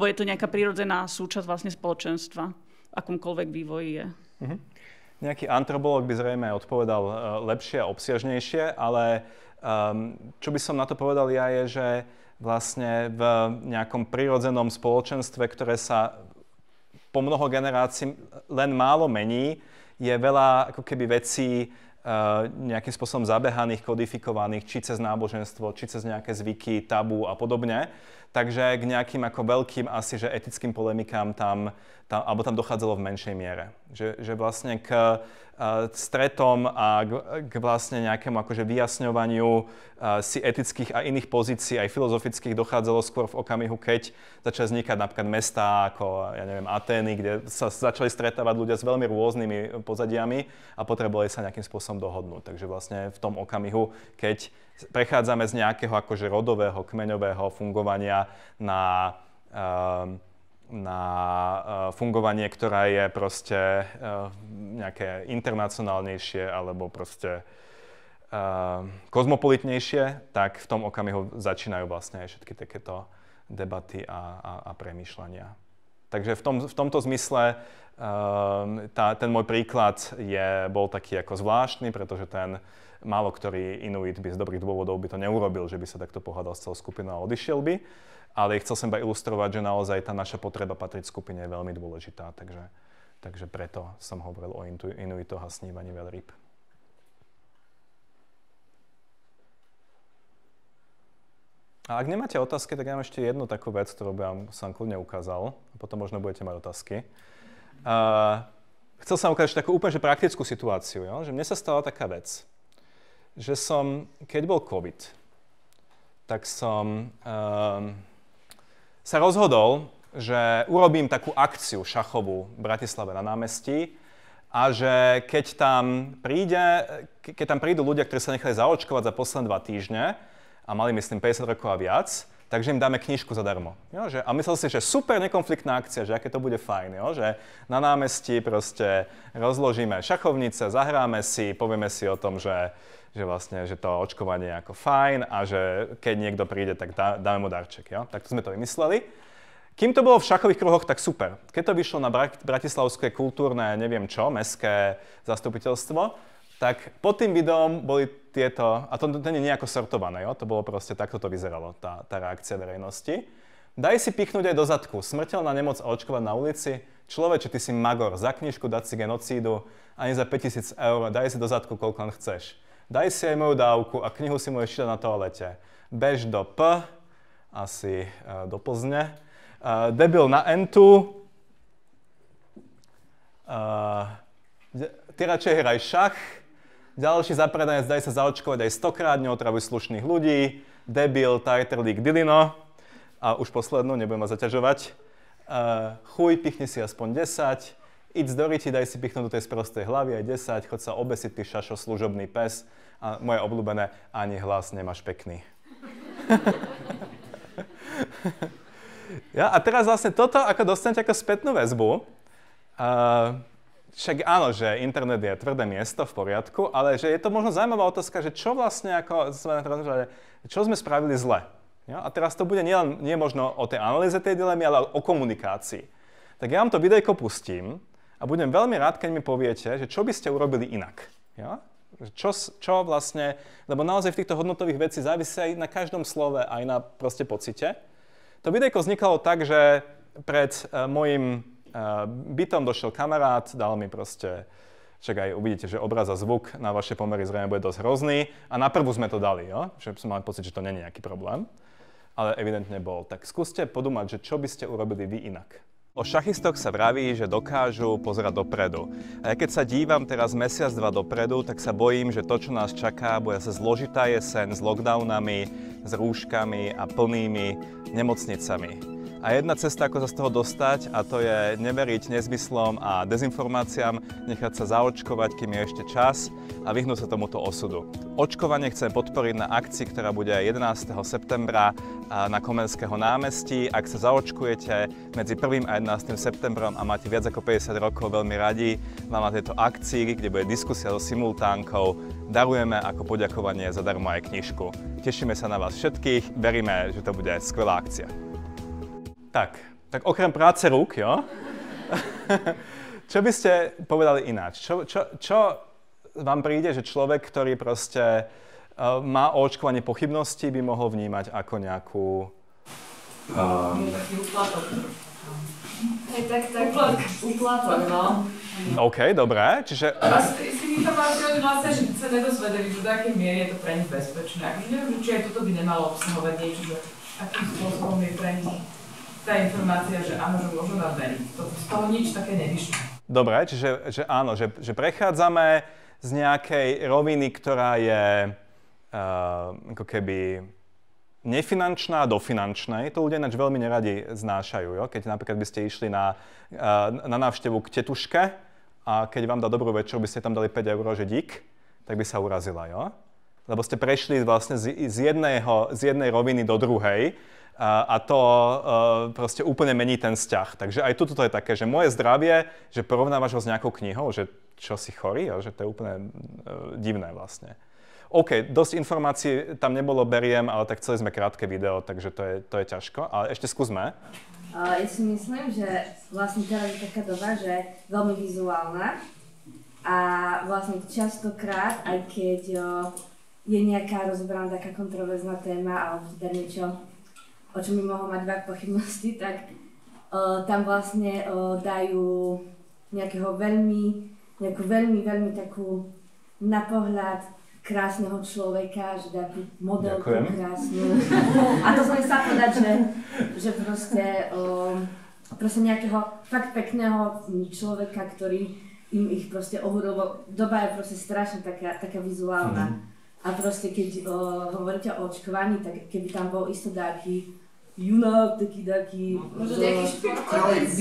je to nejaká prirodzená súčasť vlastne spoločenstva, v akomkoľvek vývoji je. Mhm. Nejaký antropológ by zrejme odpovedal lepšie a obsiažnejšie, ale čo by som na to povedal ja je, že vlastne v nejakom prirodzenom spoločenstve, ktoré sa po mnoho generácií len málo mení, je veľa ako keby vecí nejakým spôsobom zabehaných, kodifikovaných, či cez náboženstvo, či cez nejaké zvyky, tabu a podobne. Takže k nejakým ako veľkým asi, že etickým polemikám tam dochádzalo v menšej miere. Že vlastne k stretom a k vlastne nejakému akože vyjasňovaniu si etických a iných pozícií, aj filozofických, dochádzalo skôr v okamihu, keď začali vznikať napríklad mestá ako, ja neviem, Atény, kde sa začali stretávať ľudia s veľmi rôznymi pozadiami a potrebovali sa nejakým spôsobom dohodnúť. Takže vlastne v tom okamihu, keď prechádzame z nejakého akože rodového, kmeňového fungovania na fungovanie, ktoré je proste nejaké internacionálnejšie alebo proste kozmopolitnejšie, tak v tom okamihu začínajú vlastne aj všetky takéto debaty a premýšľania. Takže v tomto zmysle ten môj príklad bol taký ako zvláštny, pretože ten málo ktorý Inuit by z dobrých dôvodov by to neurobil, že by sa takto pohádal s celou skupinou a odišiel by. Ale chcel som iba ilustrovať, že naozaj tá naša potreba patriť skupine je veľmi dôležitá, takže preto som hovoril o Inuitoch a snívaní veľrýb. A ak nemáte otázky, tak ja mám ešte jednu takú vec, ktorú by som kľudne ukázal, a potom možno budete mať otázky. Chcel som ukázať takú úplne praktickú situáciu, jo? Že mne sa stala taká vec, že keď bol COVID, tak som sa rozhodol, že urobím takú akciu šachovú v Bratislave na námestí a že keď tam prídu ľudia, ktorí sa nechali zaočkovať za posledné 2 týždne a mali, myslím, 50 rokov a viac, takže im dáme knižku zadarmo. Jo, a myslel si, že super nekonfliktná akcia, že aké to bude fajn, jo, že na námestí proste rozložíme šachovnice, zahráme si, povieme si o tom, že to očkovanie je ako fajn a že keď niekto príde, tak dáme mu darček. Jo? Tak to sme to vymysleli. Kým to bolo v šachových kruhoch, tak super. Keď to vyšlo na bratislavské kultúrne, neviem čo, mestské zastupiteľstvo, tak pod tým videom boli tieto, a to nie je nejako sortované, jo? To bolo proste, takto to vyzeralo, tá reakcia verejnosti. Daj si pichnúť aj do zadku, smrteľná nemoc a očkovať na ulici, človeče, ty si magor, za knižku dať si genocídu, ani za 5 000 eur, daj si do zadku, koľko len chceš. Daj si aj moju dávku a knihu si môžeš čítať na toalete. Bež do P, asi do Plzne. Debil na Entu. Ty radšej hraj šach. Ďalší zapredanec, daj sa zaočkovať aj 100-krát, neotravuj slušných ľudí. Debil, tajtrlík, dilino. A už poslednú, nebudem ma zaťažovať. Chuj, pichni si aspoň 10. Idz do riti, daj si pichnúť do tej sprostej hlavy aj 10. Chod sa obesiť, ty šašo, služobný pes. A moje obľúbené, ani hlas nemáš pekný. Ja, a teraz vlastne toto, ako dostanete ako spätnú väzbu, však áno, že internet je tvrdé miesto, v poriadku, ale že je to možno zaujímavá otázka, že čo vlastne ako čo sme spravili zle. Ja? A teraz to bude nie možno o tej analýze tej dilemy, ale o komunikácii. Tak ja vám to videjko pustím a budem veľmi rád, keď mi poviete, že čo by ste urobili inak. Ja? Čo vlastne, lebo naozaj v týchto hodnotových vecí závisí aj na každom slove, aj na proste pocite. To videjko vznikalo tak, že pred mojím bytom došiel kamarát, dal mi proste, však aj uvidíte, že obraz a zvuk na vaše pomery zrejme bude dosť hrozný a na prvú sme to dali, jo? Že som mal pocit, že to nie je nejaký problém, ale evidentne bol. Tak skúste podumať, že čo by ste urobili vy inak. O šachistoch sa vraví, že dokážu pozerať dopredu. A ja keď sa dívam teraz mesiac, dva dopredu, tak sa bojím, že to, čo nás čaká, bude zase zložitá jeseň s lockdownami, s rúškami a plnými nemocnicami. A jedna cesta, ako sa z toho dostať, a to je neveriť nezmyslom a dezinformáciám, nechať sa zaočkovať, kým je ešte čas a vyhnúť sa tomuto osudu. Očkovanie chcem podporiť na akcii, ktorá bude 11. septembra na Komenského námestí. Ak sa zaočkujete medzi 1. a 11. septembrom a máte viac ako 50 rokov, veľmi radi vám na tejto akcii, kde bude diskusia so simultánkou, darujeme ako poďakovanie zadarmo aj knižku. Tešíme sa na vás všetkých, veríme, že to bude skvelá akcia. Tak okrem práce rúk, jo? Čo by ste povedali ináč? Čo vám príde, že človek, ktorý proste má o očkovanie pochybnosti, by mohol vnímať ako nejakú... Taký úplatok. Hej, tak úplatok, no. OK, dobré, čiže... Si informáciu vlastne, že sa nedozvedeli, že do akej miery je to pre nich bezpečné. Akože neviem, či aj toto by nemalo obsahovať niečo, že akým spôsobom je pre nich tá informácia, že áno, že môžu nám veriť. Z toho nič také nevyšlo. Dobre, čiže že áno, že prechádzame z nejakej roviny, ktorá je ako keby nefinančná do finančnej. To ľudia ináč veľmi neradi znášajú. Jo? Keď napríklad by ste išli na návštevu k tetuške a keď vám dá dobrú večer, by ste tam dali 5 eur, že dík, tak by sa urazila. Jo? Lebo ste prešli vlastne z jednej roviny do druhej. A to proste úplne mení ten vzťah. Takže aj toto je také, že moje zdravie, že porovnávaš ho s nejakou knihou, že čo si chorý, že to je úplne divné vlastne. OK, dosť informácií tam nebolo, beriem, ale tak chceli sme krátke video, takže to je ťažko. Ale ešte skúsme. Ja si myslím, že vlastne teraz je taká doba, že veľmi vizuálna a vlastne častokrát, aj keď je nejaká rozoberaná taká kontroverzná téma alebo teda niečo, o čom by mohol mať veľa pochybnosti, tak tam vlastne dajú nejakú veľmi takú na pohľad krásneho človeka, že takú modelku krásnu. A to som chcela povedať, že proste nejakého fakt pekného človeka, ktorý im ich proste ohúdol. Doba je proste strašne taká vizuálna. A proste keď hovoríte o očkovaní, tak keby tam bol isto taký junák, taký možno nejaký športovec.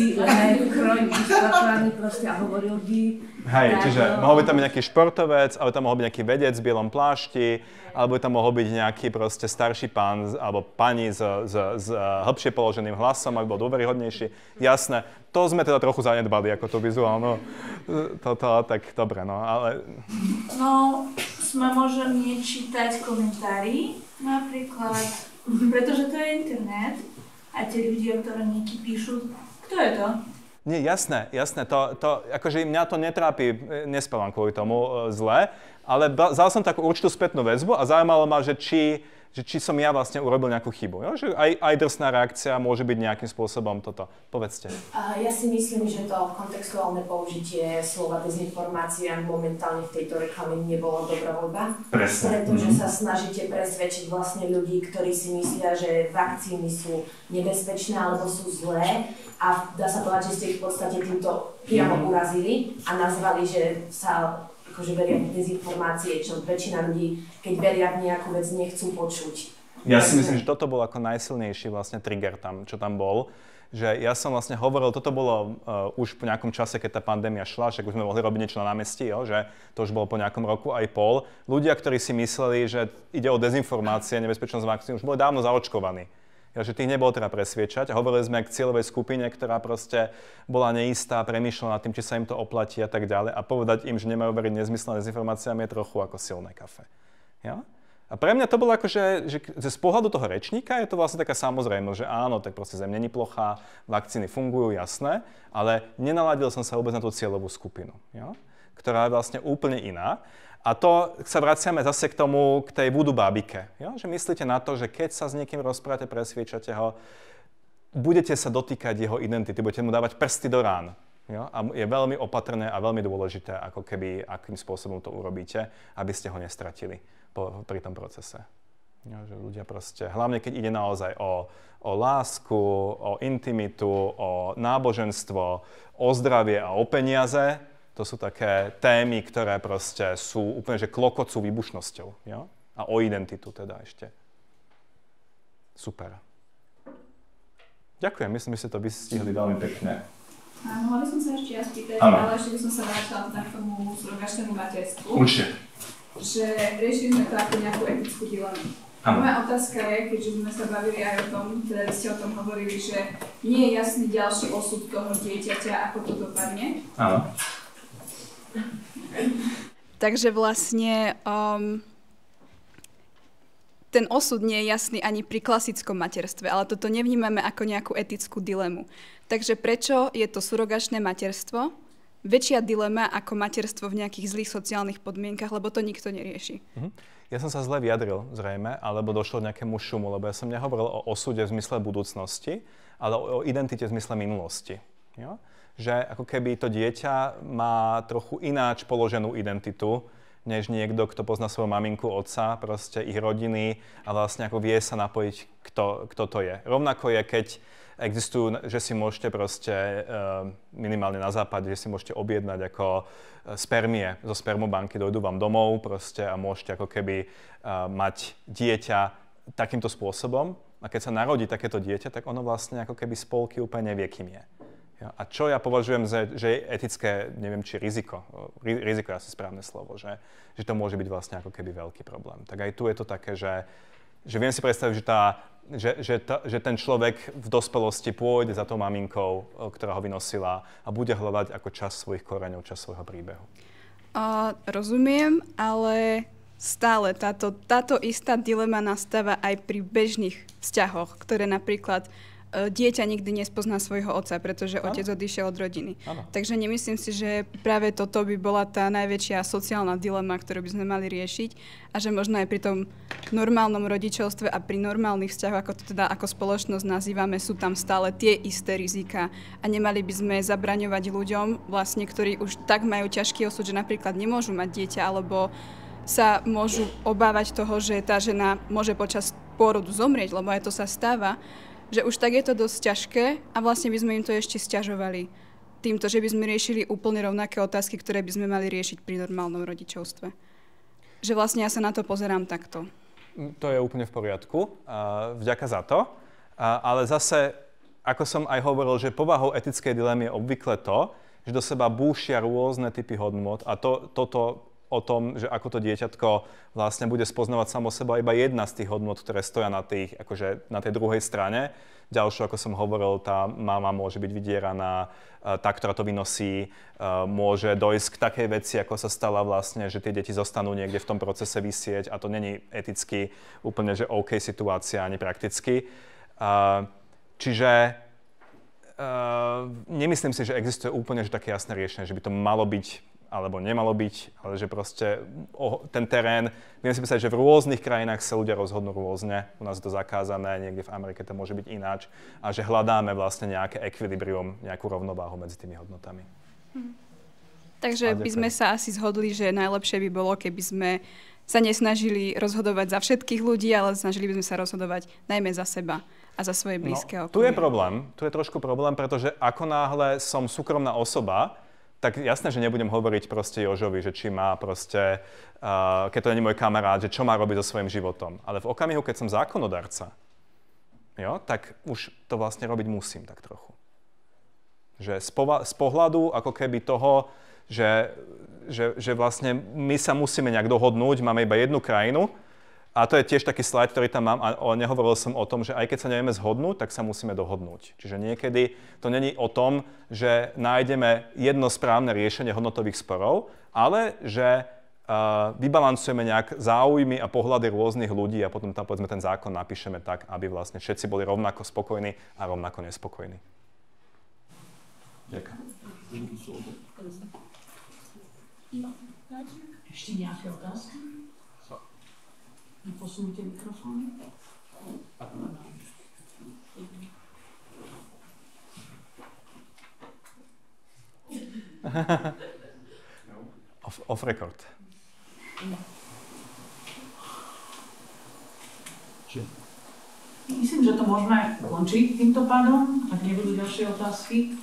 Kroj vyšportovaný proste a hovoril by. Hej, čiže mohol by tam byť nejaký športovec, alebo tam mohol byť nejaký vedec v bielom plášti, alebo tam mohol byť nejaký proste starší pán alebo pani s hlbšie položeným hlasom, aby bol dôveryhodnejší. Jasné, to sme teda trochu zanedbali, ako to vizuálno. Tak dobre, no, ale... No, sme môžeme čítať komentári, napríklad, pretože to je internet a tie ľudia, ktorí nieký píšu, kto je to? Nie, jasné, akože mňa to netrápi, nespávam kvôli tomu zle, ale vzal som takú určitú spätnú väzbu a zaujímalo ma, že či že či som ja vlastne urobil nejakú chybu. Jo? Že aj drsná reakcia môže byť nejakým spôsobom toto. Povedzte. Ja si myslím, že to kontextuálne použitie slova dezinformácia momentálne v tejto reklame nebolo dobrá voľba. Presne. Pretože sa snažíte presvedčiť vlastne ľudí, ktorí si myslia, že vakcíny sú nebezpečné alebo sú zlé a dá sa povedať, že ste ich v podstate týmto priamo urazili a nazvali, že sa akože veria v dezinformácie, čo väčšina ľudí, keď veria v nejakú vec, nechcú počuť. Ja si myslím, že toto bol ako najsilnejší vlastne trigger tam, čo tam bol. Že ja som vlastne hovoril, toto bolo už po nejakom čase, keď tá pandémia šla, že už sme mohli robiť niečo na námestí, že to už bolo po nejakom roku aj pol. Ľudia, ktorí si mysleli, že ide o dezinformácie, nebezpečnosť vakcín, už boli dávno zaočkovaní. Ja, že tých nebolo treba presviečať a hovorili sme k cieľovej skupine, ktorá proste bola neistá, premýšľala nad tým, či sa im to oplatí a tak ďalej a povedať im, že nemajú veriť nezmyslné dezinformáciám je trochu ako silné kafe. Ja? A pre mňa to bolo ako, že z pohľadu toho rečníka je to vlastne taká samozrejmosť, že áno, tak proste Zem není plochá, vakcíny fungujú, jasné, ale nenaladil som sa vôbec na tú cieľovú skupinu, ja? Ktorá je vlastne úplne iná. A to sa vraciame zase k tomu, k tej voodoo bábike. Jo? Že myslíte na to, že keď sa s niekým rozprávate, presviečate ho, budete sa dotýkať jeho identity, budete mu dávať prsty do rán. Jo? A je veľmi opatrné a veľmi dôležité, ako keby, akým spôsobom to urobíte, aby ste ho nestratili pri tom procese. Jo? Že ľudia proste, hlavne keď ide naozaj o lásku, o intimitu, o náboženstvo, o zdravie a o peniaze, to sú také témy, ktoré proste sú úplne, že klokocú výbušnosťou. Jo? A o identitu teda ešte. Super. Ďakujem, myslím, že ste to vystihli veľmi pekne. Mohla by som sa ešte ja spýtať, ale ešte by som sa vrátila k tomu surogačnému materstvu. Určite. Že riešili sme to ako nejakú etickú dilemu. Moja otázka je, keďže sme sa bavili aj o tom, teda ste o tom hovorili, že nie je jasný ďalší osud toho dieťaťa, ako to dopadne. Áno. Takže vlastne ten osud nie je jasný ani pri klasickom materstve, ale toto nevnímame ako nejakú etickú dilemu. Takže prečo je to surogačné materstvo väčšia dilema ako materstvo v nejakých zlých sociálnych podmienkach, lebo to nikto nerieši? Ja som sa zle vyjadril, zrejme, alebo došlo k nejakému šumu, lebo ja som nehovoril o osude v zmysle budúcnosti, ale o identite v zmysle minulosti. Jo? Že ako keby to dieťa má trochu ináč položenú identitu, než niekto, kto pozná svoju maminku, otca, proste ich rodiny a vlastne ako vie sa napojiť, kto to je. Rovnako je, keď existujú, že si môžete proste minimálne na západe, že si môžete objednať ako spermie zo spermobanky, dojdú vám domov proste a môžete ako keby mať dieťa takýmto spôsobom. A keď sa narodí takéto dieťa, tak ono vlastne ako keby spolky úplne nevie, kým je. A čo ja považujem za, že je etické, neviem, či riziko je asi správne slovo, že to môže byť vlastne ako keby veľký problém. Tak aj tu je to také, že viem si predstaviť, že ten človek v dospelosti pôjde za tou maminkou, ktorá ho vynosila a bude hľadať ako časť svojich koreňov, časť svojho príbehu. Rozumiem, ale stále táto istá dilema nastáva aj pri bežných vzťahoch, ktoré napríklad dieťa nikdy nespozná svojho otca, pretože otec odišiel od rodiny. Ano. Takže nemyslím si, že práve toto by bola tá najväčšia sociálna dilema, ktorú by sme mali riešiť a že možno aj pri tom normálnom rodičovstve a pri normálnych vzťahoch, ako to teda ako spoločnosť nazývame, sú tam stále tie isté rizika a nemali by sme zabraňovať ľuďom, vlastne, ktorí už tak majú ťažký osud, že napríklad nemôžu mať dieťa alebo sa môžu obávať toho, že tá žena môže počas pôrodu zomrieť, lebo aj to sa stáva, že už tak je to dosť ťažké a vlastne by sme im to ešte sťažovali týmto, že by sme riešili úplne rovnaké otázky, ktoré by sme mali riešiť pri normálnom rodičovstve. Že vlastne ja sa na to pozerám takto. To je úplne v poriadku. Vďaka za to. Ale zase, ako som aj hovoril, že povahou etickej dilemy je obvykle to, že do seba búšia rôzne typy hodnôt a toto o tom, že ako to dieťatko vlastne bude spoznávať samo seba, iba jedna z tých hodnôt, ktoré stoja na tej druhej strane. Ďalšou, ako som hovoril, tá mama môže byť vydieraná, tá, ktorá to vynosí, môže dojsť k takej veci, ako sa stala vlastne, že tie deti zostanú niekde v tom procese visieť a to není eticky úplne, že OK situácia, ani prakticky. Čiže nemyslím si, že existuje úplne že také jasné riešenie, že by to malo byť alebo nemalo byť, ale že proste ten terén, viem si myslieť, že v rôznych krajinách sa ľudia rozhodnú rôzne, u nás je to zakázané, niekde v Amerike to môže byť ináč a že hľadáme vlastne nejaké ekvilibrium, nejakú rovnováhu medzi tými hodnotami. Takže by sme sa asi zhodli, že najlepšie by bolo, keby sme sa nesnažili rozhodovať za všetkých ľudí, ale snažili by sme sa rozhodovať najmä za seba a za svoje blízke okolie. Tu je problém, tu je trošku problém, pretože ako náhle som súkromná osoba, tak jasné, že nebudem hovoriť proste Jožovi, že či má proste, keď to nie je môj kamarát, že čo má robiť so svojím životom. Ale v okamihu, keď som zákonodarca, jo, tak už to vlastne robiť musím tak trochu. Že z pohľadu ako keby toho, že vlastne my sa musíme nejak dohodnúť, máme iba jednu krajinu, a to je tiež taký slajd, ktorý tam mám, a nehovoril som o tom, že aj keď sa nevieme zhodnúť, tak sa musíme dohodnúť. Čiže niekedy to není o tom, že nájdeme jedno správne riešenie hodnotových sporov, ale že vybalancujeme nejak záujmy a pohľady rôznych ľudí a potom tam povedzme ten zákon napíšeme tak, aby vlastne všetci boli rovnako spokojní a rovnako nespokojní. Ďakujem. Ešte nejaké otázky? Posunite mikrofón. Off record. Myslím, že to môžeme ukončiť týmto pádom, ak nebudú ďalšie otázky.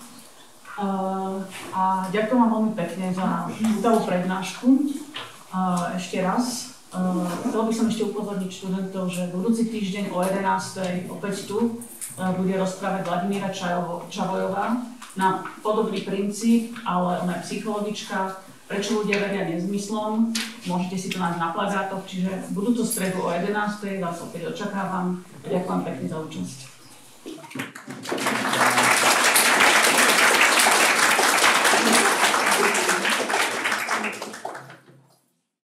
A ďakujem vám veľmi pekne za túto prednášku. Ešte raz. Chcela by som ešte upozorniť študentov, že budúci týždeň o 11:00 opäť tu bude rozprávať Vladimíra Čavojová na podobný princíp, ale ona je psychologička, prečo ľudia veria nezmyslom. Môžete si to nájsť na plagátoch, čiže budúcu stredu o 11:00 vás opäť očakávam. Ďakujem pekne za účasť.